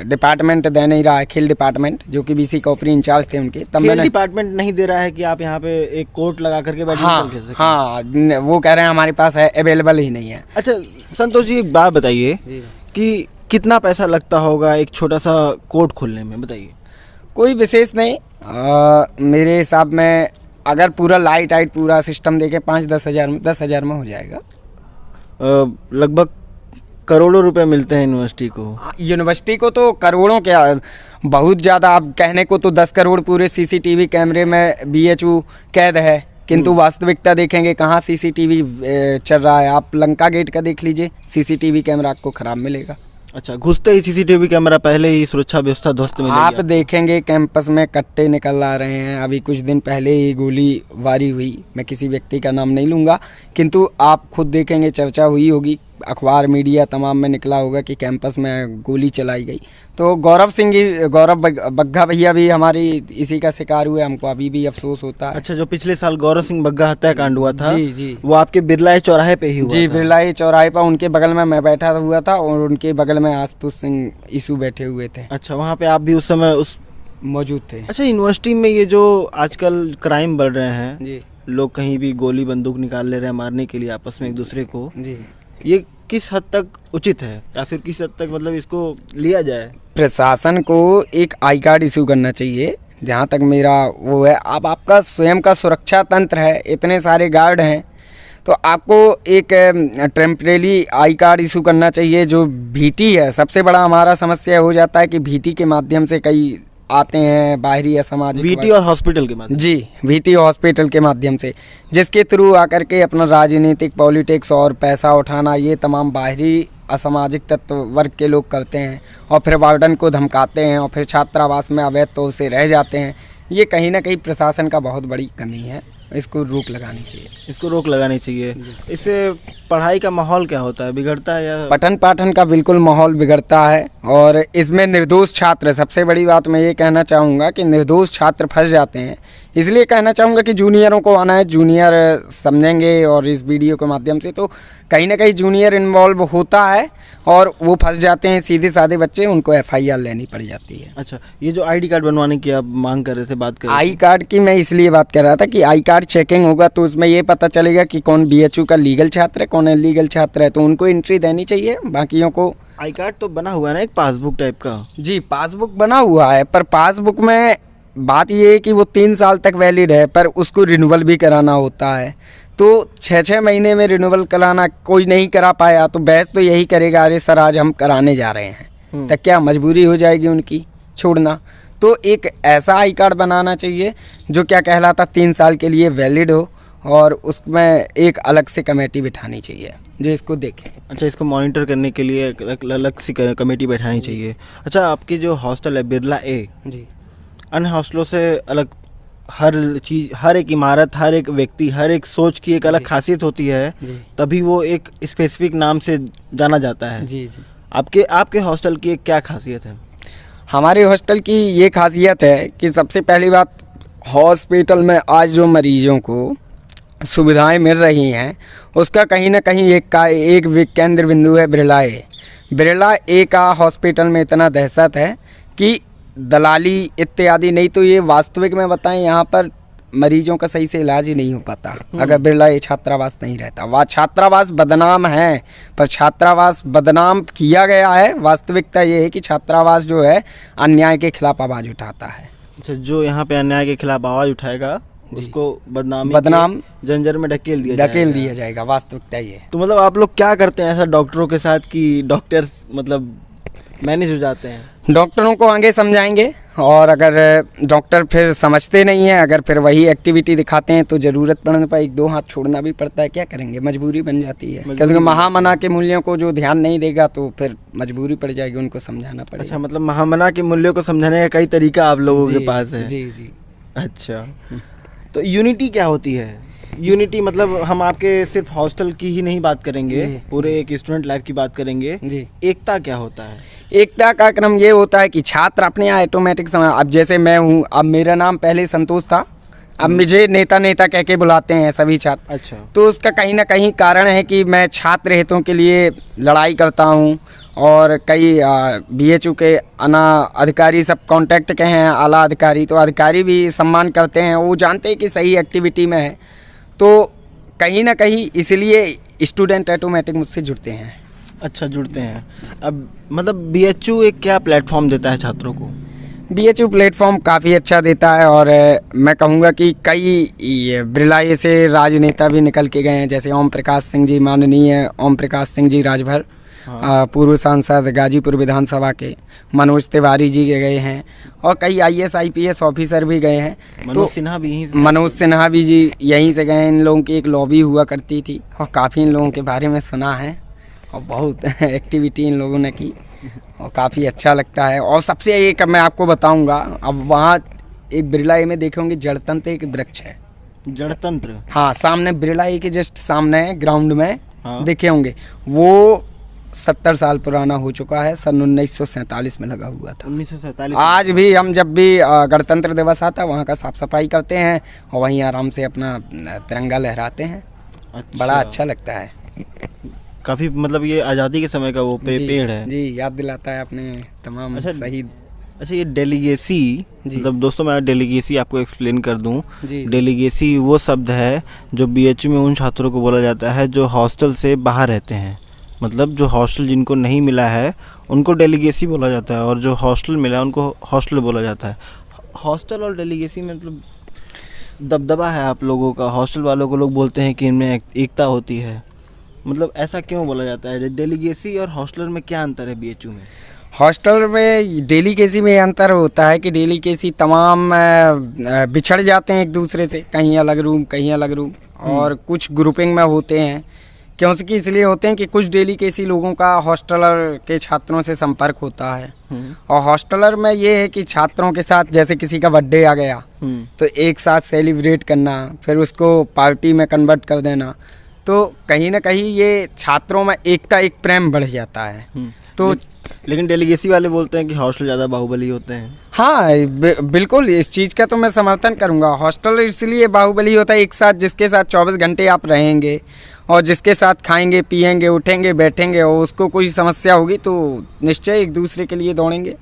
डिपार्टमेंट दे नहीं रहा है, खेल डिपार्टमेंट, जो कि बीसी कॉपरी इंचार्ज थे उनके। तब खेल डिपार्टमेंट नहीं दे रहा है कि आप यहाँ पे एक कोर्ट लगा करके बैडमिंटन खेल सकें? हाँ, वो कह रहे हैं हमारे पास है, अवेलेबल ही नहीं है। अच्छा संतोष जी, एक बात बताइए कि कितना पैसा लगता होगा एक छोटा सा कोर्ट खोलने में, बताइए। कोई विशेष नहीं, मेरे हिसाब में अगर पूरा लाइट आइट पूरा सिस्टम देके 5-10 हज़ार में हो जाएगा। लगभग करोड़ों रुपए मिलते हैं यूनिवर्सिटी को। यूनिवर्सिटी को तो करोड़ों क्या, बहुत ज़्यादा। आप कहने को तो 10 करोड़ पूरे सीसीटीवी कैमरे में बीएचयू कैद है, किंतु वास्तविकता देखेंगे कहाँ सीसीटीवी चल रहा है। आप लंका गेट का देख लीजिए, सीसीटीवी कैमरा आपको ख़राब मिलेगा। अच्छा, घुसते ही सीसीटीवी कैमरा, पहले ही सुरक्षा व्यवस्था ध्वस्त मिलेगी। आप देखेंगे कैंपस में कट्टे निकल आ रहे हैं। अभी कुछ दिन पहले ही गोली वारी हुई, मैं किसी व्यक्ति का नाम नहीं लूँगा, किंतु आप खुद देखेंगे, चर्चा हुई होगी, अखबार मीडिया तमाम में निकला होगा कि कैंपस में गोली चलाई गई। तो गौरव बग्गा भैया भी हमारी इसी का शिकार हुए, हमको अभी भी अफसोस होता है। अच्छा, जो पिछले साल गौरव सिंह बग्गा हत्याकांड हुआ था, जी जी, वो आपके बिरला चौराहे पे ही हुआ जी, था? बिरला चौराहे पर उनके बगल में मैं बैठा हुआ था और उनके बगल में आशुतोष सिंह ईसू बैठे हुए थे। अच्छा, वहाँ पे आप भी उस समय मौजूद थे। अच्छा, यूनिवर्सिटी में ये जो आजकल क्राइम बढ़ रहे हैं जी, लोग कहीं भी गोली बंदूक निकाल ले रहे हैं मारने के लिए आपस में एक दूसरे को, जी, ये किस हद तक उचित है या फिर किस हद तक मतलब इसको लिया जाए? प्रशासन को एक आई कार्ड इशू करना चाहिए, जहाँ तक मेरा वो है। अब आपका स्वयं का सुरक्षा तंत्र है, इतने सारे गार्ड हैं, तो आपको एक टेम्परेरी आई कार्ड इशू करना चाहिए। जो VT है, सबसे बड़ा हमारा समस्या हो जाता है कि VT के माध्यम से कई आते हैं बाहरी असामाजिक VT और हॉस्पिटल के माध्यम जी, VT हॉस्पिटल के माध्यम से, जिसके थ्रू आकर के अपना राजनीतिक पॉलिटिक्स और पैसा उठाना, ये तमाम बाहरी असामाजिक तत्व वर्ग के लोग करते हैं और फिर वार्डन को धमकाते हैं और फिर छात्रावास में अवैध तौर से रह जाते हैं। ये कहीं ना कहीं प्रशासन का बहुत बड़ी कमी है, इसको रोक लगानी चाहिए। इसको रोक लगानी चाहिए। इससे पढ़ाई का माहौल क्या होता है, बिगड़ता है या? पठन पाठन का बिल्कुल माहौल बिगड़ता है और इसमें निर्दोष छात्र, सबसे बड़ी बात मैं ये कहना चाहूँगा कि निर्दोष छात्र फंस जाते हैं। इसलिए कहना चाहूँगा कि जूनियरों को आना है, जूनियर समझेंगे और इस वीडियो के माध्यम से तो कहीं ना कहीं जूनियर इन्वॉल्व होता है और वो फंस जाते हैं। सीधे साधे बच्चे, उनको FIR लेनी पड़ जाती है। अच्छा, ये जो ID कार्ड बनवाने की आप मांग कर रहे थे, बात कर रहे आई कार्ड की मैं इसलिए बात कर रहा था कि आई कार्ड चेकिंग होगा तो उसमें ये पता चलेगा कि कौन BHU का लीगल छात्र है, कौन इलीगल छात्र है, तो उनको एंट्री देनी चाहिए। बाकियों को आई कार्ड तो बना हुआ है ना, एक पासबुक टाइप का? जी, पासबुक बना हुआ है, पर पासबुक में बात ये है कि वो 3 साल तक वैलिड है, पर उसको रिन्यूअल भी कराना होता है। तो 6-6 महीने में रिन्यूअल कराना, कोई नहीं करा पाया तो बहस तो यही करेगा, अरे सर आज हम कराने जा रहे हैं, तो क्या मजबूरी हो जाएगी उनकी छोड़ना। तो एक ऐसा आई कार्ड बनाना चाहिए जो क्या कहलाता 3 साल के लिए वैलिड हो और उसमें एक अलग से कमेटी बिठानी चाहिए जो इसको देखे। अच्छा, इसको मॉनिटर करने के लिए अलग सी कमेटी बैठानी चाहिए। अच्छा, आपके जो हॉस्टल है बिरला A जी, अन्य हॉस्टलों से अलग, हर चीज़, हर एक इमारत, हर एक व्यक्ति, हर एक सोच की एक अलग खासियत होती है, जी, तभी वो एक स्पेसिफिक नाम से जाना जाता है। जी, जी। आपके हॉस्टल की एक क्या खासियत है? हमारे हॉस्टल की ये खासियत है कि सबसे पहली बात, हॉस्पिटल में आज जो मरीजों को सुविधाएं मिल रही हैं उसका कहीं ना कहीं एक केंद्र बिंदु है बिरला A। बिरला A का हॉस्पिटल में इतना दहशत है कि दलाली इत्यादि, नहीं तो ये वास्तविक में बताएं यहाँ पर मरीजों का सही से इलाज ही नहीं हो पाता अगर बिरला A छात्रावास नहीं रहता। वह छात्रावास बदनाम है, पर छात्रावास बदनाम किया गया है। वास्तविकता ये है कि छात्रावास जो है अन्याय के खिलाफ आवाज़ उठाता है। अच्छा, जो यहाँ पे अन्याय के खिलाफ आवाज़ उठाएगा उसको बदनाम जंजर में ढकेल दिया जाएगा। वास्तविकता ये है। तो मतलब आप लोग क्या करते हैं ऐसा डॉक्टरों के साथ कि डॉक्टर मतलब मैनेज हो जाते हैं? डॉक्टरों को आगे समझाएंगे और अगर डॉक्टर फिर समझते नहीं हैं, अगर फिर वही एक्टिविटी दिखाते हैं तो ज़रूरत पड़ने पर 1-2 हाथ छोड़ना भी पड़ता है। क्या करेंगे, मजबूरी बन जाती है, क्योंकि महामना के मूल्यों को जो ध्यान नहीं देगा तो फिर मजबूरी पड़ जाएगी, उनको समझाना पड़ेगा। अच्छा, मतलब महामना के मूल्यों को समझाने का कई तरीका आप लोगों के पास है? जी जी। अच्छा, तो यूनिटी क्या होती है? यूनिटी मतलब हम आपके सिर्फ हॉस्टल की ही नहीं बात करेंगे, पूरे एक स्टूडेंट लाइफ की बात करेंगे जी। एकता क्या होता है? एकता का क्रम ये होता है कि छात्र अपने ऑटोमेटिक समय, अब जैसे मैं हूँ, अब मेरा नाम पहले संतोष था, अब मुझे नेता कह के बुलाते हैं सभी छात्र। अच्छा, तो उसका कहीं ना कहीं कारण है कि मैं छात्र हितों के लिए लड़ाई करता हूँ और कई BHU के अधिकारी सब कांटेक्ट के हैं, आला अधिकारी, तो अधिकारी भी सम्मान करते हैं, वो जानते हैं कि सही एक्टिविटी में है, तो कहीं ना कहीं इसलिए स्टूडेंट ऑटोमेटिक मुझसे जुड़ते हैं। अच्छा, जुड़ते हैं। अब मतलब BHU एक क्या प्लेटफॉर्म देता है छात्रों को? BHU प्लेटफॉर्म काफ़ी अच्छा देता है और मैं कहूँगा कि कई बिरला A से राजनेता भी निकल के गए हैं, जैसे ओम प्रकाश सिंह जी, माननीय ओम प्रकाश सिंह जी राजभर, पूर्व सांसद गाजीपुर विधानसभा के, मनोज तिवारी जी गए हैं और कई IAS IPS ऑफिसर भी गए हैं। मनोज सिन्हा भी जी यहीं से गए। इन लोगों की एक लॉबी हुआ करती थी और काफ़ी इन लोगों के बारे में सुना है और बहुत एक्टिविटी इन लोगों ने की और काफ़ी अच्छा लगता है। और सबसे एक मैं आपको बताऊंगा, अब वहाँ एक बिरला A में देखे होंगे जड़तंत्र एक वृक्ष है। जड़तंत्र? हाँ, सामने बिरला A के जस्ट सामने ग्राउंड में देखे होंगे। वो 70 साल पुराना हो चुका है, सन 1947 में लगा हुआ था। 1947? आज भी हम जब भी गणतंत्र दिवस आता वहाँ का साफ सफाई करते हैं और वहीं आराम से अपना तिरंगा लहराते हैं। अच्छा, बड़ा अच्छा लगता है। काफ़ी मतलब ये आज़ादी के समय का वो पेड़ है जी, याद दिलाता है अपने तमाम शहीद। अच्छा, ये डेलीगेसी, मतलब दोस्तों मैं डेलीगेसी आपको एक्सप्लेन कर दूं। डेलीगेसी वो शब्द है जो BHU में उन छात्रों को बोला जाता है जो हॉस्टल से बाहर रहते हैं, मतलब जो हॉस्टल जिनको नहीं मिला है उनको डेलीगेसी बोला जाता है और जो हॉस्टल मिला है उनको हॉस्टल बोला जाता है। हॉस्टल और डेलीगेसी में मतलब दबदबा है आप लोगों का, हॉस्टल वालों को लोग बोलते हैं कि इनमें एकता होती है, मतलब ऐसा क्यों बोला जाता है? डेलीगेसी और हॉस्टलर में क्या अंतर है बीएचयू में? हॉस्टल में डेलीकेसी में अंतर होता है कि डेलीकेसी तमाम बिछड़ जाते हैं एक दूसरे से, कहीं अलग रूम कहीं अलग रूम, और कुछ ग्रुपिंग में होते हैं। क्योंकि इसलिए होते हैं कि कुछ डेलीकेसी लोगों का हॉस्टलर के छात्रों से संपर्क होता है, और हॉस्टलर में ये है कि छात्रों के साथ जैसे किसी का बर्थडे आ गया तो एक साथ सेलिब्रेट करना, फिर उसको पार्टी में कन्वर्ट कर देना, तो कहीं ना कहीं ये छात्रों में एकता एक प्रेम बढ़ जाता है। तो लेकिन डेलीगेसी वाले बोलते हैं कि हॉस्टल ज़्यादा बाहुबली होते हैं। हाँ, बिल्कुल इस चीज़ का तो मैं समर्थन करूँगा। हॉस्टल इसलिए बाहुबली होता है, एक साथ जिसके साथ 24 घंटे आप रहेंगे और जिसके साथ खाएंगे पिएंगे उठेंगे बैठेंगे, और उसको कोई समस्या होगी तो निश्चय एक दूसरे के लिए दौड़ेंगे।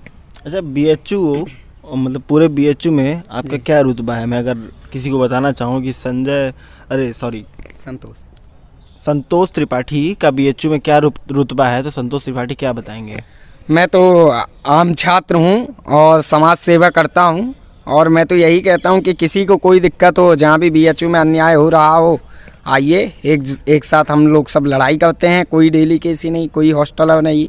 अच्छा, बीएचयू मतलब पूरे बीएचयू में आपका क्या रुतबा है? मैं अगर किसी को बताना चाहूँ कि संतोष त्रिपाठी का बीएचयू में क्या रुतबा है, तो संतोष त्रिपाठी क्या बताएंगे? मैं तो आम छात्र हूँ और समाज सेवा करता हूँ, और मैं तो यही कहता हूँ कि किसी को कोई दिक्कत हो, जहाँ भी बीएचयू में अन्याय हो रहा हो, आइए एक साथ हम लोग सब लड़ाई करते हैं। कोई डेलीकेसी नहीं, कोई हॉस्टलर नहीं,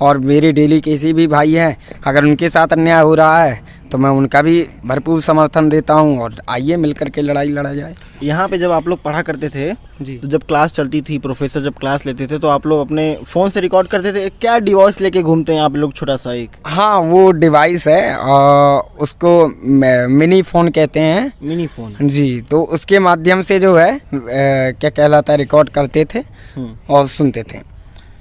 और मेरे डेलीकेसी भी भाई हैं। अगर उनके साथ अन्याय हो रहा है तो मैं उनका भी भरपूर समर्थन देता हूँ, और आइए मिलकर के लड़ाई लड़ा जाए। यहाँ पे जब आप लोग पढ़ा करते थे जी, तो जब क्लास चलती थी, प्रोफेसर जब क्लास लेते थे, तो आप लोग अपने फ़ोन से रिकॉर्ड करते थे? क्या डिवाइस लेके घूमते हैं आप लोग, छोटा सा एक? हाँ, वो डिवाइस है, उसको मिनी फ़ोन कहते हैं। Mini phone? जी, तो उसके माध्यम से जो है क्या कहलाता है, रिकॉर्ड करते थे और सुनते थे।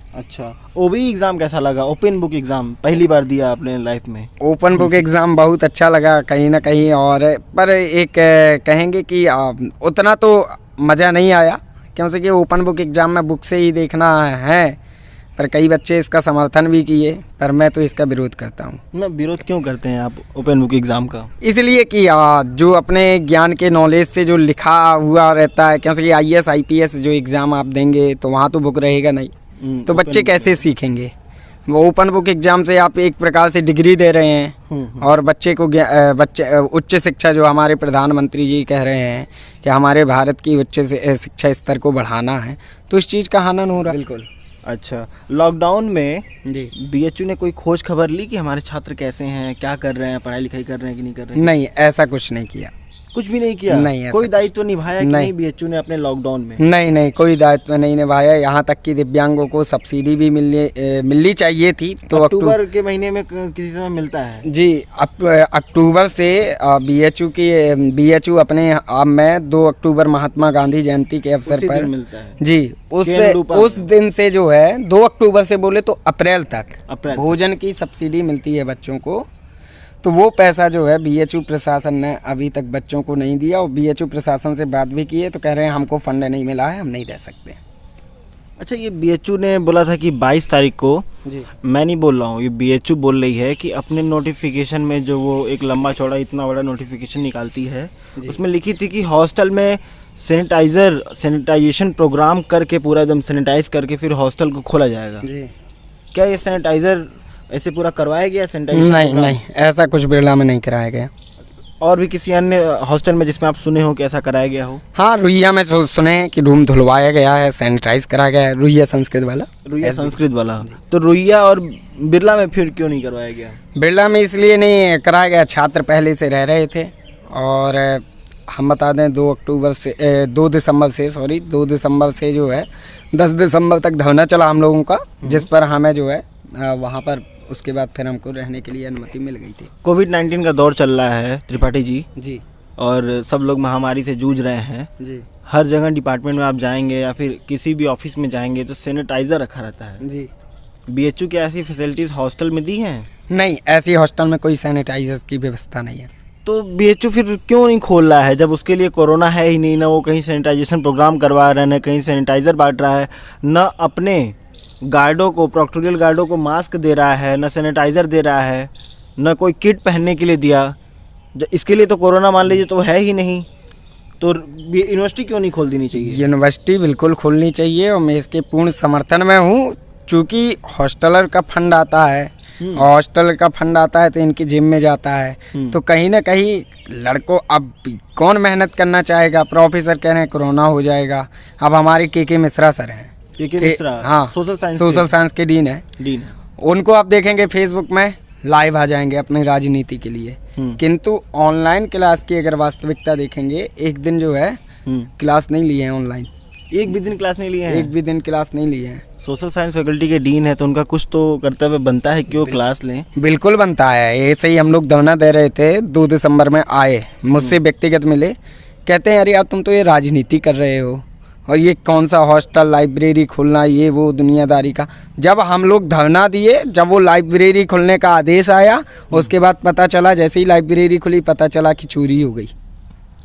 अच्छा, ओबी एग्ज़ाम कैसा लगा? ओपन बुक एग्ज़ाम पहली बार दिया आपने लाइफ में? ओपन बुक एग्ज़ाम बहुत अच्छा लगा कहीं ना कहीं, और पर एक कहेंगे कि उतना तो मज़ा नहीं आया, क्योंकि ओपन बुक एग्ज़ाम में बुक से ही देखना है। पर कई बच्चे इसका समर्थन भी किए, पर मैं तो इसका विरोध करता हूँ। मैं विरोध क्यों करते हैं आप ओपन बुक एग्ज़ाम का? इसलिए कि जो अपने ज्ञान के नॉलेज से जो लिखा हुआ रहता है, क्योंकि IAS IPS जो एग्ज़ाम आप देंगे तो वहाँ तो बुक रहेगा नहीं, तो बच्चे कैसे सीखेंगे? वो ओपन बुक एग्ज़ाम से आप एक प्रकार से डिग्री दे रहे हैं, और बच्चे को उच्च शिक्षा, जो हमारे प्रधानमंत्री जी कह रहे हैं कि हमारे भारत की उच्च शिक्षा स्तर को बढ़ाना है, तो इस चीज़ का हनन हो रहा है। बिल्कुल। अच्छा, लॉकडाउन में जी, बीएचयू ने कोई खोज खबर ली कि हमारे छात्र कैसे हैं, क्या कर रहे हैं, पढ़ाई लिखाई कर रहे हैं कि नहीं कर रहे हैं? नहीं, ऐसा कुछ नहीं किया। कुछ भी नहीं किया? नहीं, कोई दायित्व निभाया कि नहीं बीएचयू ने अपने लॉकडाउन में? नहीं, कोई दायित्व नहीं निभाया। यहाँ तक कि दिव्यांगों को सब्सिडी भी मिलनी चाहिए थी, तो अक्टूबर के महीने में किसी समय मिलता है? जी, अक्टूबर से बीएचयू अपने आप में 2 अक्टूबर महात्मा गांधी जयंती के अवसर पर मिलता है। जी, उस दिन से जो है 2 अक्टूबर से बोले तो अप्रैल तक भोजन की सब्सिडी मिलती है बच्चों को। तो वो पैसा जो है बीएचयू प्रशासन ने अभी तक बच्चों को नहीं दिया, और बीएचयू प्रशासन से बात भी की है तो कह रहे हैं हमको फंड नहीं मिला है, हम नहीं दे सकते। अच्छा, ये बीएचयू ने बोला था कि 22 तारीख को, जी, मैं नहीं बोल रहा हूँ, ये बीएचयू बोल रही है कि अपने नोटिफिकेशन में जो वो एक लंबा चौड़ा इतना बड़ा नोटिफिकेशन निकालती है, उसमें लिखी थी कि हॉस्टल में सैनिटाइजेशन प्रोग्राम करके, पूरा एकदम सैनिटाइज करके फिर हॉस्टल को खोला जाएगा। जी, क्या ये सैनिटाइजर ऐसे पूरा करवाया गया सैनिटाइजेशन? नहीं, ऐसा कुछ बिरला में नहीं कराया गया। और भी किसी अन्य हॉस्टल में जिसमें आप सुने हो कि ऐसा कराया गया हो? हाँ, रुइया में सुने हैं कि रूम धुलवाया गया है, सैनिटाइज कराया गया है, रुइया संस्कृत वाला। तो रुइया और बिरला में फिर क्यों नहीं करवाया गया? बिरला में इसलिए नहीं कराया गया, छात्र पहले से रह रहे थे, और हम बता दें 2 दिसंबर से जो है 10 दिसंबर तक धरना चला हम लोगों का, जिस पर हमें जो है वहाँ पर उसके बाद फिर हमको रहने के लिए अनुमति मिल गई थी। कोविड-19 का दौर चल रहा है त्रिपाठी जी, जी, और सब लोग महामारी से जूझ रहे हैं जी, हर जगह डिपार्टमेंट में आप जाएंगे या फिर किसी भी ऑफिस में जाएंगे तो सैनिटाइज़र रखा रहता है। जी, बीएचयू की ऐसी फैसिलिटीज़ हॉस्टल में दी हैं? नहीं, ऐसी हॉस्टल में कोई सैनिटाइजर की व्यवस्था नहीं है। तो बीएचयू फिर क्यों नहीं खोल रहा है, जब उसके लिए कोरोना है ही नहीं, ना वो कहीं सैनिटाइजेशन प्रोग्राम करवा रहा है, ना कहीं सैनिटाइज़र बांट रहा है, ना अपने गार्डों को, प्रोक्टोरियल गार्डों को मास्क दे रहा है, ना सैनिटाइज़र दे रहा है, ना कोई किट पहनने के लिए दिया? इसके लिए तो कोरोना मान लीजिए तो है ही नहीं, तो यूनिवर्सिटी क्यों नहीं खोल देनी चाहिए? यूनिवर्सिटी बिल्कुल खोलनी चाहिए, और मैं इसके पूर्ण समर्थन में हूँ। चूँकि हॉस्टलर का फंड आता है, और हॉस्टल का फंड आता है तो इनकी जिम में जाता है। तो कहीं ना कहीं लड़कों अब कौन मेहनत करना चाहेगा। प्रोफेसर कह रहे हैं कोरोना हो जाएगा। अब हमारे के मिश्रा सर हैं, के मिश्रा, हाँ सोशल साइंस के डीन है। उनको आप देखेंगे फेसबुक में लाइव आ जाएंगे अपनी राजनीति के लिए। किंतु ऑनलाइन क्लास की अगर वास्तविकता देखेंगे, एक दिन जो है क्लास नहीं लिए हैं ऑनलाइन, एक भी दिन क्लास नहीं लिए हैं, एक भी दिन क्लास नहीं लिए हैं। सोशल साइंस फैकल्टी के डीन है तो उनका कुछ तो कर्तव्य बनता है, क्यों क्लास लें। बिल्कुल बनता है। ऐसे ही हम लोग धरना दे रहे थे, 2 दिसंबर में आए, मुझसे व्यक्तिगत मिले, कहते हैं अरे यार तुम तो ये राजनीति कर रहे हो और ये कौन सा हॉस्टल लाइब्रेरी खोलना, ये वो दुनियादारी का। जब हम लोग धरना दिए, जब वो लाइब्रेरी खोलने का आदेश आया, उसके बाद पता चला, जैसे ही लाइब्रेरी खुली पता चला कि चोरी हो गई।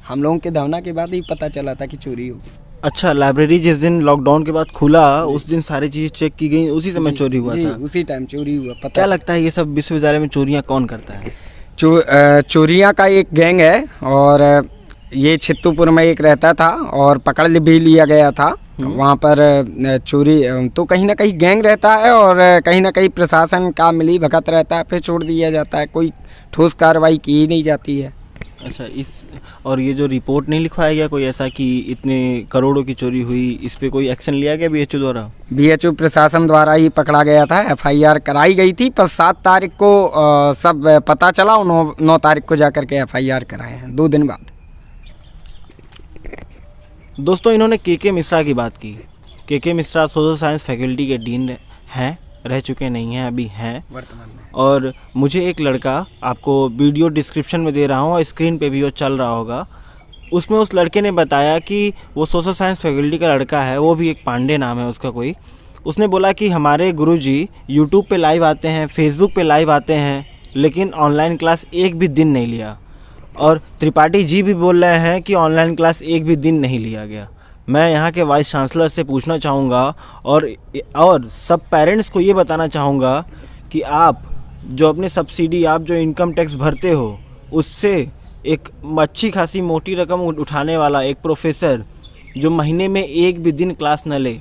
हम लोगों के धरना के बाद ही पता चला था कि चोरी हो गई। अच्छा, लाइब्रेरी जिस दिन लॉकडाउन के बाद खुला उस दिन सारी चीज़ें चेक की गई, उसी समय चोरी हुआ था। उसी टाइम चोरी हुआ। पता क्या लगता है ये सब विश्वविद्यालय में चोरियां कौन करता है? चोरियां का एक गैंग है और ये छित्तूपुर में एक रहता था और पकड़ भी लिया गया था वहाँ पर चोरी। तो कहीं ना कहीं गैंग रहता है और कहीं ना कहीं प्रशासन का मिली भगत रहता है, फिर छोड़ दिया जाता है, कोई ठोस कार्रवाई की ही नहीं जाती है। अच्छा, और ये जो रिपोर्ट नहीं लिखवाया गया कोई ऐसा कि इतने करोड़ों की चोरी हुई, इस पे कोई एक्शन लिया गया बीएचयू द्वारा? बीएचयू प्रशासन द्वारा ही पकड़ा गया था, एफआईआर कराई गई थी, पर 7 तारीख को सब पता चला, 9 तारीख को जाकर के एफआईआर कराए हैं, 2 दिन बाद। दोस्तों, इन्होंने के मिश्रा की बात की। के मिश्रा सोशल साइंस फैकल्टी के डीन हैं, रह चुके नहीं हैं, अभी हैं वर्तमान में। और मुझे एक लड़का, आपको वीडियो डिस्क्रिप्शन में दे रहा हूँ और स्क्रीन पे भी वो चल रहा होगा, उसमें उस लड़के ने बताया कि वो सोशल साइंस फैकल्टी का लड़का है, वो भी एक पांडे नाम है उसका कोई। उसने बोला कि हमारे गुरुजी यूट्यूब पे लाइव आते हैं, फेसबुक पे लाइव आते हैं, लेकिन ऑनलाइन क्लास एक भी दिन नहीं लिया। और त्रिपाठी जी भी बोल रहे हैं कि ऑनलाइन क्लास एक भी दिन नहीं लिया गया। मैं यहाँ के वाइस चांसलर से पूछना चाहूँगा और सब पेरेंट्स को ये बताना चाहूँगा कि आप जो अपने सब्सिडी, आप जो इनकम टैक्स भरते हो, उससे एक अच्छी खासी मोटी रकम उठाने वाला एक प्रोफेसर जो महीने में एक भी दिन क्लास न ले,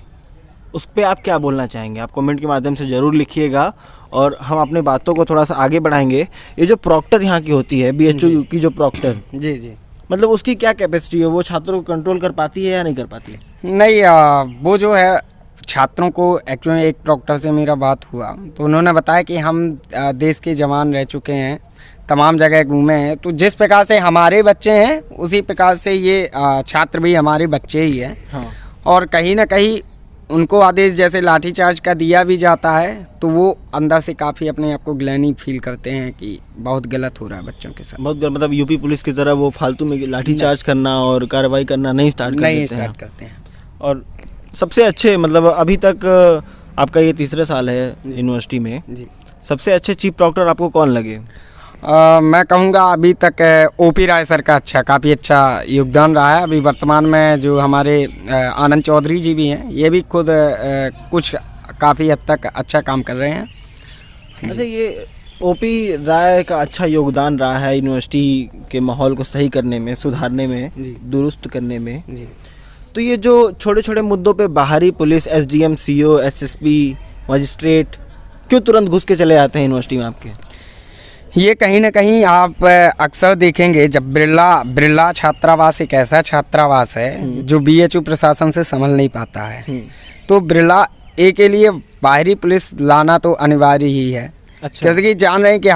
उस पर आप क्या बोलना चाहेंगे? आप कमेंट के माध्यम से ज़रूर लिखिएगा और हम अपने बातों को थोड़ा सा आगे बढ़ाएंगे। ये जो प्रॉक्टर यहाँ की होती है, बीएचयू की जो प्रॉक्टर, जी जी, मतलब उसकी क्या कैपेसिटी है? वो छात्रों को कंट्रोल कर पाती है या नहीं कर पाती है? नहीं, वो जो है छात्रों को, एक्चुअली एक प्रॉक्टर से मेरा बात हुआ तो उन्होंने बताया कि हम देश के जवान रह चुके हैं, तमाम जगह घूमे हैं, तो जिस प्रकार से हमारे बच्चे हैं उसी प्रकार से ये छात्र भी हमारे बच्चे ही हैं। हाँ। और कहीं ना कहीं उनको आदेश जैसे लाठीचार्ज का दिया भी जाता है तो वो अंदर से काफ़ी अपने आप को ग्लैनी फील करते हैं कि बहुत गलत हो रहा है बच्चों के साथ। बहुत मतलब यूपी पुलिस की तरह वो फालतू में लाठीचार्ज करना और कार्रवाई करना नहीं स्टार्ट करते हैं। और सबसे अच्छे, मतलब अभी तक आपका ये 3रा साल है यूनिवर्सिटी में जी, सबसे अच्छे चीफ प्रॉक्टर आपको कौन लगे? मैं कहूँगा अभी तक ओपी राय सर का काफ़ी अच्छा योगदान रहा है। अभी वर्तमान में जो हमारे आनंद चौधरी जी भी हैं, ये भी खुद कुछ काफ़ी हद तक अच्छा काम कर रहे हैं। अच्छा, ये ओपी राय का अच्छा योगदान रहा है यूनिवर्सिटी के माहौल को सही करने में, सुधारने में, दुरुस्त करने में जी। तो ये जो छोटे छोटे मुद्दों पे बाहरी police, SDM, CO, SSP, magistrate क्यों तुरंत घुस के चले आते हैं यूनिवर्सिटी में आपके? ये कहीं ना कहीं आप अक्सर देखेंगे, जब बिरला छात्रावास एक ऐसा छात्रावास है जो बीएचयू प्रशासन से संभल नहीं पाता है, तो बिरला ए के लिए बाहरी पुलिस लाना तो अनिवार्य ही है। अच्छा। जैसे कि जान रहे हैं कि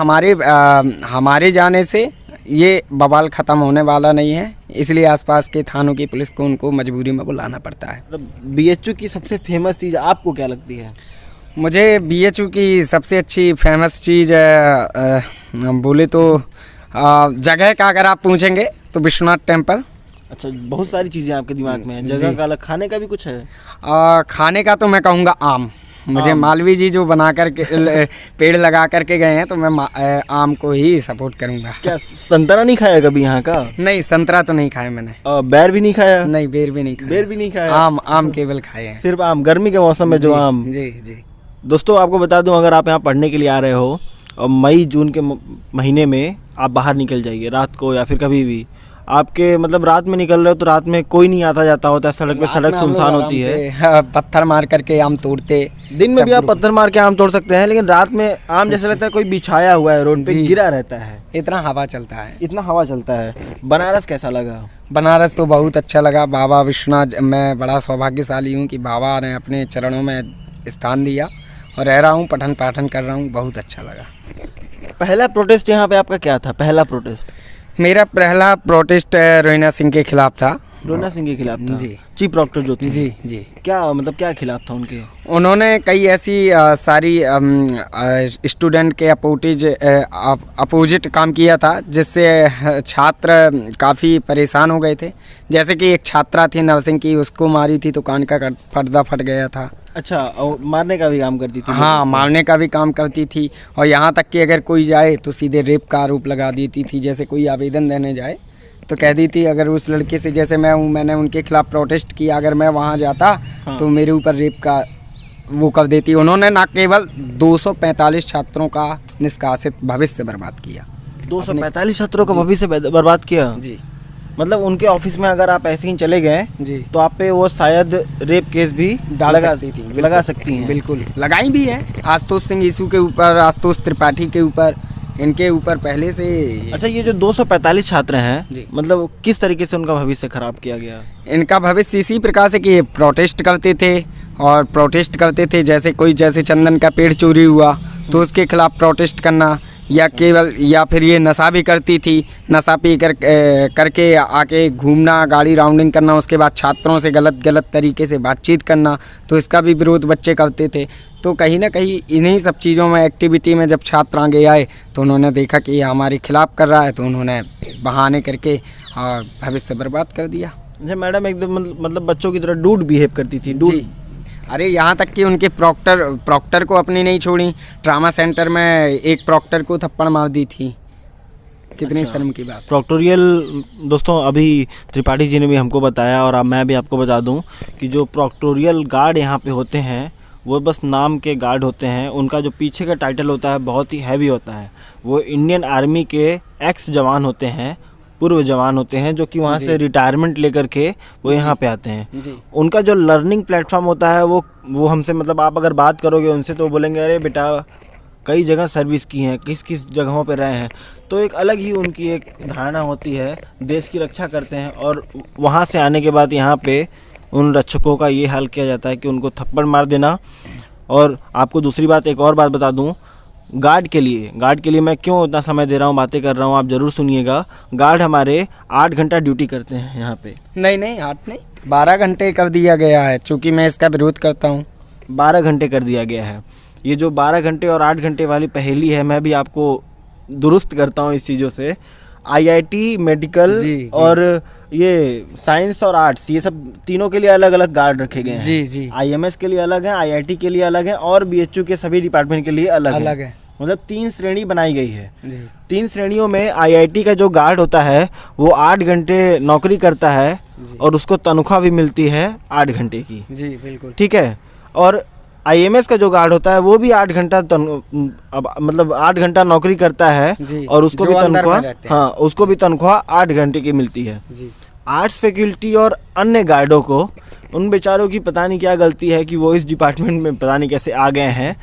हमारे जाने से ये बवाल ख़त्म होने वाला नहीं है, इसलिए आसपास के थानों की पुलिस को उनको मजबूरी में बुलाना पड़ता है। मतलब बीएचयू की सबसे फेमस चीज़ आपको क्या लगती है? मुझे बीएचयू की सबसे अच्छी फेमस चीज़ बोले तो जगह का अगर आप पूछेंगे तो विश्वनाथ टेम्पल। अच्छा, बहुत सारी चीज़ें आपके दिमाग में हैं। जगह का अलग, खाने का भी कुछ है? खाने का तो मैं कहूँगा आम। मुझे मालवी जी जो बना करके पेड़ लगा करके गए हैं, तो मैं आम को ही सपोर्ट करूँगा। क्या संतरा नहीं खाया कभी यहाँ का? नहीं, संतरा तो नहीं खाया मैंने। बेर भी नहीं खाया? नहीं, बेर भी नहीं खाया। बेर भी नहीं खाया? आम केवल खाए हैं। सिर्फ आम, गर्मी के मौसम में जो आम। जी जी। दोस्तों, आपको बता दूं, अगर आप यहाँ पढ़ने के लिए आ रहे हो और मई जून के महीने में आप बाहर निकल जाइए रात को या फिर कभी भी, आपके मतलब रात में निकल रहे हो तो रात में कोई नहीं आता जाता होता है सड़क पे, सड़क सुनसान होती है। हाँ, पत्थर मार करके आम तोड़ते। दिन में भी आप पत्थर मार के आम तोड़ सकते हैं, लेकिन रात में आम जैसे लगता है कोई बिछाया हुआ है रोड पे, गिरा रहता है, इतना हवा चलता है। इतना हवा चलता है। बनारस कैसा लगा? बनारस तो बहुत अच्छा लगा। बाबा विश्वनाथ, मैं बड़ा सौभाग्यशाली हूँ कि बाबा ने अपने चरणों में स्थान दिया और रह रहा हूँ, पठन पाठन कर रहा हूँ, बहुत अच्छा लगा। पहला प्रोटेस्ट यहाँ पे आपका क्या था? पहला प्रोटेस्ट मेरा पहला प्रोटेस्ट रोहिना सिंह के खिलाफ था। रोहिना सिंह के खिलाफ था? जी। चीफ प्रॉक्टर जो थे? जी जी। क्या मतलब क्या खिलाफ था उनके? उन्होंने कई ऐसी सारी स्टूडेंट के अपोजिट काम किया था, जिससे छात्र काफ़ी परेशान हो गए थे। जैसे कि एक छात्रा थी नर्सिंग की, उसको मारी थी तो कान का पर्दा फट गया था। अच्छा, और मारने का भी काम करती थी? हाँ, मारने का भी काम करती थी, और यहाँ तक कि अगर कोई जाए तो सीधे रेप का आरोप लगा देती थी। जैसे कोई आवेदन देने जाए तो कह दी थी, अगर उस लड़के से, जैसे मैं हूँ, मैंने उनके खिलाफ प्रोटेस्ट किया, अगर मैं वहाँ जाता हाँ। तो मेरे ऊपर रेप का वो कर देती। उन्होंने ना केवल 245 छात्रों का निष्कासित भविष्य बर्बाद किया। 245 छात्रों का भविष्य बर्बाद किया? जी। मतलब उनके ऑफिस में अगर आप ऐसे ही चले गए जी तो आप पे वो शायद रेप केस भी लगा सकती थी। लगा सकती हैं। बिल्कुल लगाई भी है। आशुतोष सिंह ईसू के ऊपर, आशुतोष त्रिपाठी के ऊपर, इनके ऊपर पहले से। अच्छा, ये जो 245 छात्र हैं, जी। मतलब किस तरीके से उनका भविष्य खराब किया गया? इनका भविष्य इसी प्रकार से कि प्रोटेस्ट करते थे, और प्रोटेस्ट करते थे, जैसे कोई, जैसे चंदन का पेड़ चोरी हुआ तो उसके खिलाफ प्रोटेस्ट करना, या केवल, या फिर ये नशा भी करती थी, नशा पी करके आके घूमना, गाड़ी राउंडिंग करना, उसके बाद छात्रों से गलत तरीके से बातचीत करना, तो इसका भी विरोध बच्चे करते थे। तो कहीं ना कहीं इन्हीं सब चीज़ों में, एक्टिविटी में जब छात्र आगे आए तो उन्होंने देखा कि ये हमारे खिलाफ कर रहा है, तो उन्होंने बहाने करके और भविष्य बर्बाद कर दिया। अच्छा मैडम, एकदम मतलब बच्चों की तरह डूड बिहेव करती थी? डूड? जी। अरे यहाँ तक कि उनके प्रॉक्टर को अपनी नहीं छोड़ी, ट्रामा सेंटर में एक प्रॉक्टर को थप्पड़ मार दी थी। कितनी शर्म की बात। प्रॉक्टोरियल, दोस्तों अभी त्रिपाठी जी ने भी हमको बताया, और अब मैं भी आपको बता दूं कि जो प्रॉक्टोरियल गार्ड यहाँ पे होते हैं वो बस नाम के गार्ड होते हैं। उनका जो पीछे का टाइटल होता है बहुत ही हैवी होता है। वो इंडियन आर्मी के एक्स जवान होते हैं, पूर्व जवान होते हैं, जो कि वहाँ से रिटायरमेंट लेकर के वो यहाँ पे आते हैं। जी। उनका जो लर्निंग प्लेटफॉर्म होता है वो हमसे, मतलब आप अगर बात करोगे उनसे तो बोलेंगे, अरे बेटा कई जगह सर्विस की हैं, किस किस जगहों पे रहे हैं। तो एक अलग ही उनकी एक धारणा होती है, देश की रक्षा करते हैं। और वहाँ से आने के बाद यहाँ पे उन रक्षकों का ये हाल किया जाता है कि उनको थप्पड़ मार देना। और आपको दूसरी बात, एक और बात बता दूँ, गार्ड के लिए मैं क्यों उतना समय दे रहा हूँ, बातें कर रहा हूँ, आप ज़रूर सुनिएगा। गार्ड हमारे 8 घंटा ड्यूटी करते हैं यहाँ पे। नहीं 8 नहीं, 12 घंटे कर दिया गया है, चूँकि मैं इसका विरोध करता हूँ। 12 घंटे कर दिया गया है। ये जो 12 घंटे और 8 घंटे वाली पहेली है, मैं भी आपको दुरुस्त करता हूँ इस चीज़ों से। आईआईटी मेडिकल जी। और ये साइंस और आर्ट्स, ये सब तीनों के लिए अलग अलग गार्ड रखे गए हैं। जी। आईएमएस के लिए अलग है, आईआईटी के लिए अलग है, और बीएचयू के सभी डिपार्टमेंट के लिए अलग है। मतलब 3 श्रेणी बनाई गई है। जी। 3 श्रेणियों में आईआईटी का जो गार्ड होता है वो 8 घंटे नौकरी करता है, और उसको तनख्वाह भी मिलती है 8 घंटे की। जी बिल्कुल। ठीक है। और आईएमएस का जो गार्ड होता है वो भी 8 घंटा मतलब 8 घंटा नौकरी करता है, और उसको भी तनख्वाह, हाँ, उसको भी तनख्वाह 8 घंटे की मिलती है। जी। आर्ट्स फैकल्टी और अन्य गार्डों को, उन बेचारों की पता नहीं क्या गलती है कि वो इस डिपार्टमेंट में पता नहीं कैसे आ गए हैं,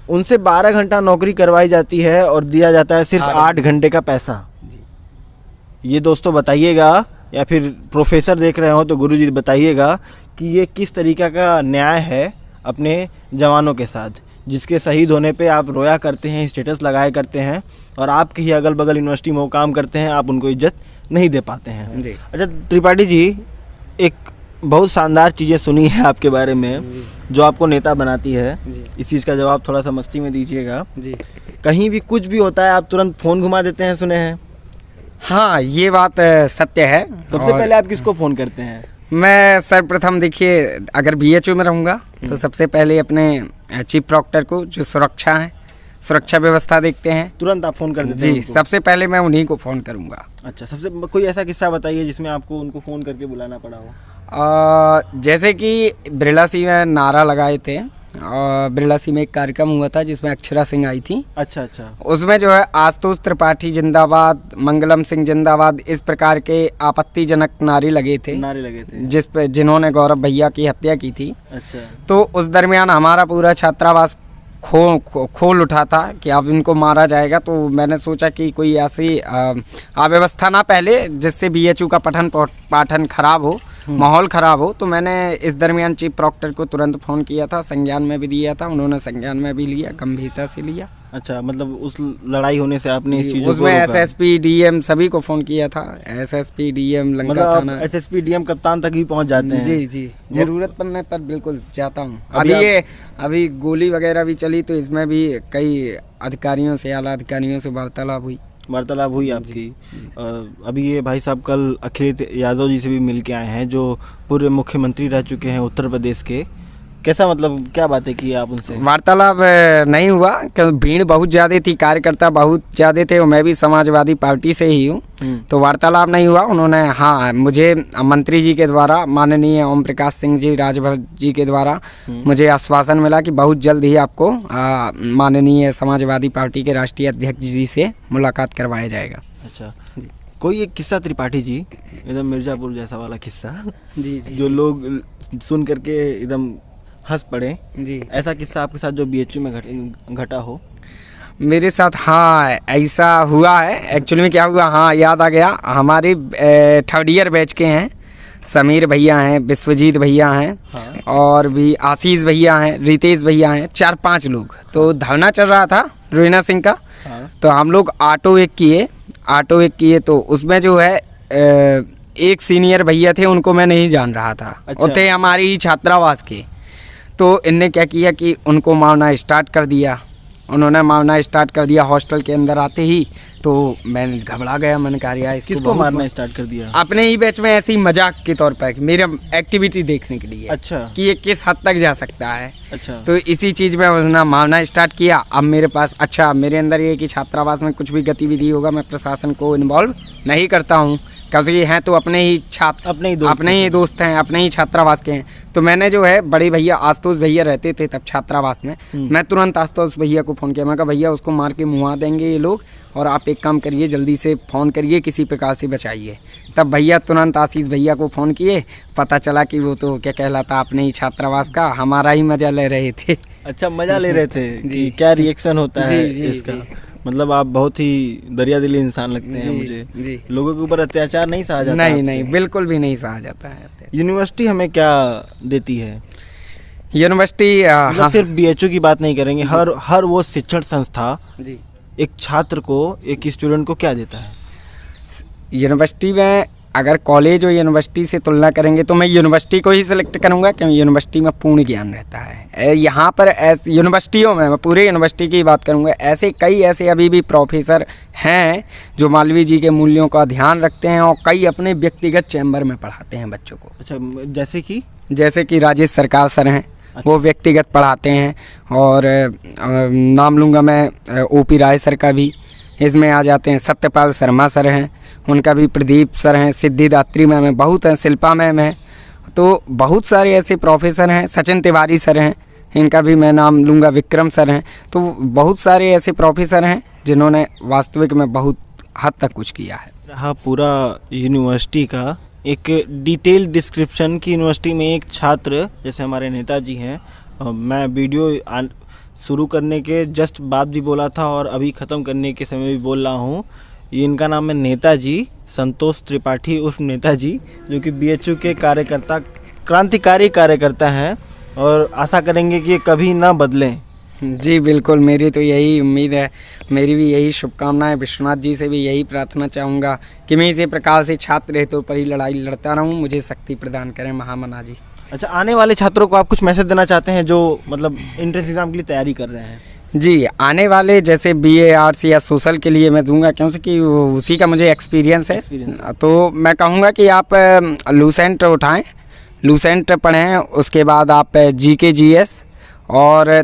उनसे 12 घंटा नौकरी करवाई जाती है और दिया जाता है सिर्फ 8 घंटे का पैसा। ये दोस्तों बताइएगा, या फिर प्रोफेसर देख रहे हो तो गुरुजी बताइएगा कि ये किस तरीक़ा का न्याय है अपने जवानों के साथ, जिसके शहीद होने पे आप रोया करते हैं, स्टेटस लगाया करते हैं, और आपके ही अगल बगल यूनिवर्सिटी में वो काम करते हैं, आप उनको इज्जत नहीं दे पाते हैं। जी। अच्छा त्रिपाठी जी, एक बहुत शानदार चीज़ें सुनी है आपके बारे में जो आपको नेता बनाती है। इस चीज़ का जवाब थोड़ा सा मस्ती में दीजिएगा। जी। कहीं भी कुछ भी होता है आप तुरंत फ़ोन घुमा देते हैं, सुने हैं? हाँ, ये बात सत्य है। सबसे पहले आप किसको फ़ोन करते हैं? मैं सर्वप्रथम, देखिए, अगर बीएचयू में रहूँगा तो सबसे पहले अपने चीफ प्रॉक्टर को, जो सुरक्षा व्यवस्था देखते हैं, तुरंत आप फ़ोन कर देते जी हैं? सबसे पहले मैं उन्हीं को फ़ोन करूँगा। अच्छा, सबसे कोई ऐसा किस्सा बताइए जिसमें आपको उनको फ़ोन करके बुलाना पड़ा हो। जैसे कि बिरला सिंह नारा लगाए थे बिरलासी में एक कार्यक्रम हुआ था जिसमें अक्षरा सिंह आई थी। अच्छा अच्छा। उसमें जो है आशुतोष त्रिपाठी जिंदाबाद, मंगलम सिंह जिंदाबाद, इस प्रकार के आपत्तिजनक नारे लगे थे जिन्होंने गौरव भैया की हत्या की थी। अच्छा। तो उस दरमियान हमारा पूरा छात्रावास खोल उठा था कि अब इनको मारा जाएगा। तो मैंने सोचा कि कोई ऐसी अव्यवस्था ना पहले जिससे बीएचयू का पठन पाठन खराब हो, माहौल ख़राब हो। तो मैंने इस दरमियान चीफ प्रॉक्टर को तुरंत फ़ोन किया था, संज्ञान में भी दिया था, उन्होंने संज्ञान में भी लिया, गंभीरता से लिया। अच्छा, मतलब उस लड़ाई होने से आपने इस चीज़ को उसमें एसएसपी डीएम सभी को फ़ोन किया था, एसएसपी डीएम लंका थाना, मतलब एसएसपी डीएम कप्तान तक भी पहुंच जाते हैं? जी जी, ज़रूरत पड़ने पर बिल्कुल जाता हूँ। अभी गोली वगैरह भी चली तो इसमें भी कई अधिकारियों से, आला अधिकारियों से वार्तालाप हुई आपकी। अभी ये भाई साहब कल अखिलेश यादव जी से भी मिल के आए हैं जो पूर्व मुख्यमंत्री रह चुके हैं उत्तर प्रदेश के। कैसा, मतलब क्या बातें की आप उनसे? वार्तालाप नहीं हुआ क्योंकि भीड़ बहुत ज़्यादा थी, कार्यकर्ता बहुत ज़्यादा थे और मैं भी समाजवादी पार्टी से ही हूँ। तो वार्तालाप नहीं हुआ। उन्होंने हाँ मुझे मंत्री जी के द्वारा, माननीय ओम प्रकाश सिंह जी राजभर जी के द्वारा मुझे आश्वासन मिला कि बहुत जल्द ही आपको माननीय समाजवादी पार्टी के राष्ट्रीय अध्यक्ष जी से मुलाकात करवाया जाएगा। अच्छा जी। कोई एक किस्सा त्रिपाठी जी, एकदम मिर्ज़ापुर जैसा वाला किस्सा जी जी, जो लोग सुन करके एकदम हंस पड़े जी, ऐसा किस्सा आपके साथ जो बीएचयू में घटा हो? मेरे साथ हाँ ऐसा हुआ है। एक्चुअली में क्या हुआ, हाँ याद आ गया। हमारे थर्ड ईयर बैच के हैं, समीर भैया हैं, विश्वजीत भैया हैं, हाँ। और भी आशीष भैया हैं, रितेश भैया हैं, 4-5 लोग। तो धरना चल रहा था रोहिना सिंह का। हाँ। तो हम लोग ऑटो एक किए तो उसमें जो है एक सीनियर भैया थे, उनको मैं नहीं जान रहा था। अच्छा। वो थे हमारी ही छात्रावास के। तो इनने क्या किया कि उनको मारना स्टार्ट कर दिया। उन्होंने मारना स्टार्ट कर दिया हॉस्टल के अंदर आते ही। तो मैं घबरा गया, मैंने कहा यार इसको किसको मारना स्टार्ट कर दिया? अपने ही बैच में, ऐसे ही मजाक के तौर पर, मेरा एक्टिविटी देखने के लिए। अच्छा। कि ये किस हद तक जा सकता है। अच्छा। तो इसी चीज़ में उसने मारना स्टार्ट किया। अब मेरे पास, अच्छा मेरे अंदर ये कि छात्रावास में कुछ भी गतिविधि होगा मैं प्रशासन को इन्वॉल्व नहीं करता हूँ क्योंकि हैं तो अपने ही छात्र, अपने ही दोस्त हैं, अपने ही छात्रावास के हैं। तो मैंने जो है बड़े भैया आशुतोष भैया रहते थे तब छात्रावास में, मैं तुरंत आशुतोष भैया को फ़ोन किया। मैं कहा भैया उसको मार के मुआ देंगे ये लोग, और आप एक काम करिए जल्दी से फ़ोन करिए, किसी प्रकार से बचाइए। तब भैया तुरंत आशीष भैया को फ़ोन किए। पता चला कि वो तो क्या कहलाता अपने ही छात्रावास का, हमारा ही मज़ा ले रहे थे। अच्छा, मज़ा ले रहे थे कि क्या रिएक्शन होता है इसका। मतलब आप बहुत ही दरिया दिली इंसान लगते हैं मुझे। जी। लोगों के ऊपर अत्याचार नहीं सहा जाता? नहीं, बिल्कुल भी नहीं सहा जाता है। यूनिवर्सिटी हमें क्या देती है? यूनिवर्सिटी मतलब सिर्फ बीएचयू की बात नहीं करेंगे, हर वो शिक्षण संस्था जी एक छात्र को, एक स्टूडेंट को क्या देता है? यूनिवर्सिटी में अगर कॉलेज और यूनिवर्सिटी से तुलना करेंगे तो मैं यूनिवर्सिटी को ही सिलेक्ट करूंगा क्योंकि यूनिवर्सिटी में पूर्ण ज्ञान रहता है। यहाँ पर यूनिवर्सिटियों में, मैं पूरे यूनिवर्सिटी की बात करूंगा, कई ऐसे अभी भी प्रोफेसर हैं जो मालवीय जी के मूल्यों का ध्यान रखते हैं और कई अपने व्यक्तिगत चैम्बर में पढ़ाते हैं बच्चों को। अच्छा, जैसे कि राजेश सरकार सर हैं। अच्छा। वो व्यक्तिगत पढ़ाते हैं। और नाम लूँगा मैं ओपी राय सर का भी, इसमें आ जाते हैं। सत्यपाल शर्मा सर हैं, उनका भी, प्रदीप सर हैं, सिद्धिदात्री मैम है, बहुत हैं, शिल्पा मैम है। तो बहुत सारे ऐसे प्रोफेसर हैं। सचिन तिवारी सर हैं, इनका भी मैं नाम लूँगा, विक्रम सर हैं। तो बहुत सारे ऐसे प्रोफेसर हैं जिन्होंने वास्तविक में बहुत हद तक कुछ किया है। हाँ, पूरा यूनिवर्सिटी का एक डिटेल डिस्क्रिप्शन की यूनिवर्सिटी में एक छात्र, जैसे हमारे नेताजी हैं, मैं वीडियो शुरू करने के जस्ट बाद भी बोला था और अभी ख़त्म करने के समय भी बोल रहा हूँ, ये इनका नाम है नेताजी संतोष त्रिपाठी उर्फ नेताजी, जो कि बीएचयू के कार्यकर्ता, क्रांतिकारी कार्यकर्ता हैं और आशा करेंगे कि ये कभी ना बदलें। जी बिल्कुल, मेरी तो यही उम्मीद है, मेरी भी यही शुभकामनाएं। विश्वनाथ जी से भी यही प्रार्थना चाहूँगा कि मैं इसी प्रकार से छात्र हितों पर ही लड़ाई लड़ता रहूँ, मुझे शक्ति प्रदान करें महामना जी। अच्छा, आने वाले छात्रों को आप कुछ मैसेज देना चाहते हैं जो मतलब एंट्रेंस एग्जाम के लिए तैयारी कर रहे हैं? जी, आने वाले जैसे BA आर्ट्स या सोशल के लिए मैं दूंगा क्योंकि उसी का मुझे एक्सपीरियंस है। तो मैं कहूँगा कि आप लूसेंट उठाएं, लूसेंट पढ़ें, उसके बाद आप GK GS और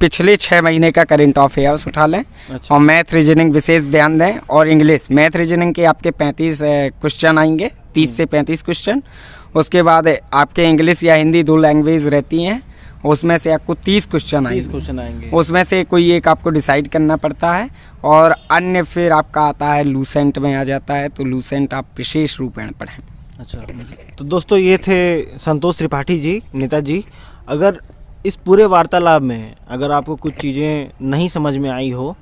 पिछले 6 महीने का करंट अफेयर्स उठा लें। अच्छा। और मैथ रीजनिंग विशेष ध्यान दें, और इंग्लिश, मैथ रीजनिंग के आपके 35 क्वेश्चन आएंगे, 30 से 35 क्वेश्चन। उसके बाद आपके इंग्लिश या हिंदी 2 लैंग्वेज रहती हैं, उसमें से आपको 30 क्वेश्चन 30 आएंगे। क्वेश्चन आएंगे। उसमें से कोई एक आपको डिसाइड करना पड़ता है और अन्य फिर आपका आता है लूसेंट में आ जाता है, तो लूसेंट आप विशेष रूपेण पढ़ें। अच्छा, तो दोस्तों ये थे संतोष त्रिपाठी जी, नेताजी। अगर इस पूरे वार्तालाप में अगर आपको कुछ चीज़ें नहीं समझ में आई हो,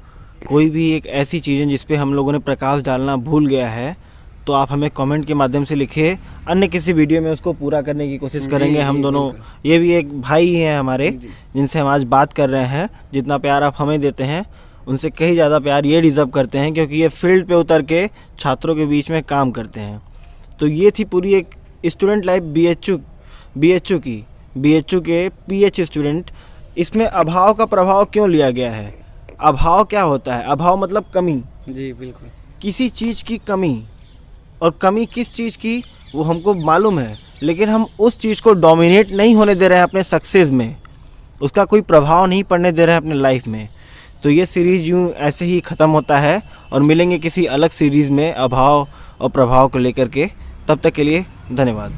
कोई भी एक ऐसी चीज़ें जिस पे हम लोगों ने प्रकाश डालना भूल गया है, तो आप हमें कमेंट के माध्यम से लिखिए। अन्य किसी वीडियो में उसको पूरा करने की कोशिश करेंगे हम दोनों। ये भी एक भाई हैं हमारे, जिनसे हम आज बात कर रहे हैं। जितना प्यार आप हमें देते हैं, उनसे कहीं ज़्यादा प्यार ये डिज़र्व करते हैं, क्योंकि ये फील्ड पे उतर के छात्रों के बीच में काम करते हैं। तो ये थी पूरी एक स्टूडेंट लाइफ BHU के PH स्टूडेंट। इसमें अभाव का प्रभाव क्यों लिया गया है? अभाव क्या होता है? अभाव मतलब कमी, जी बिल्कुल। किसी चीज़ की कमी। और कमी किस चीज़ की वो हमको मालूम है, लेकिन हम उस चीज़ को डोमिनेट नहीं होने दे रहे हैं अपने सक्सेस में, उसका कोई प्रभाव नहीं पड़ने दे रहे हैं अपने लाइफ में। तो ये सीरीज़ यूँ ऐसे ही ख़त्म होता है और मिलेंगे किसी अलग सीरीज़ में अभाव और प्रभाव को लेकर के। तब तक के लिए धन्यवाद।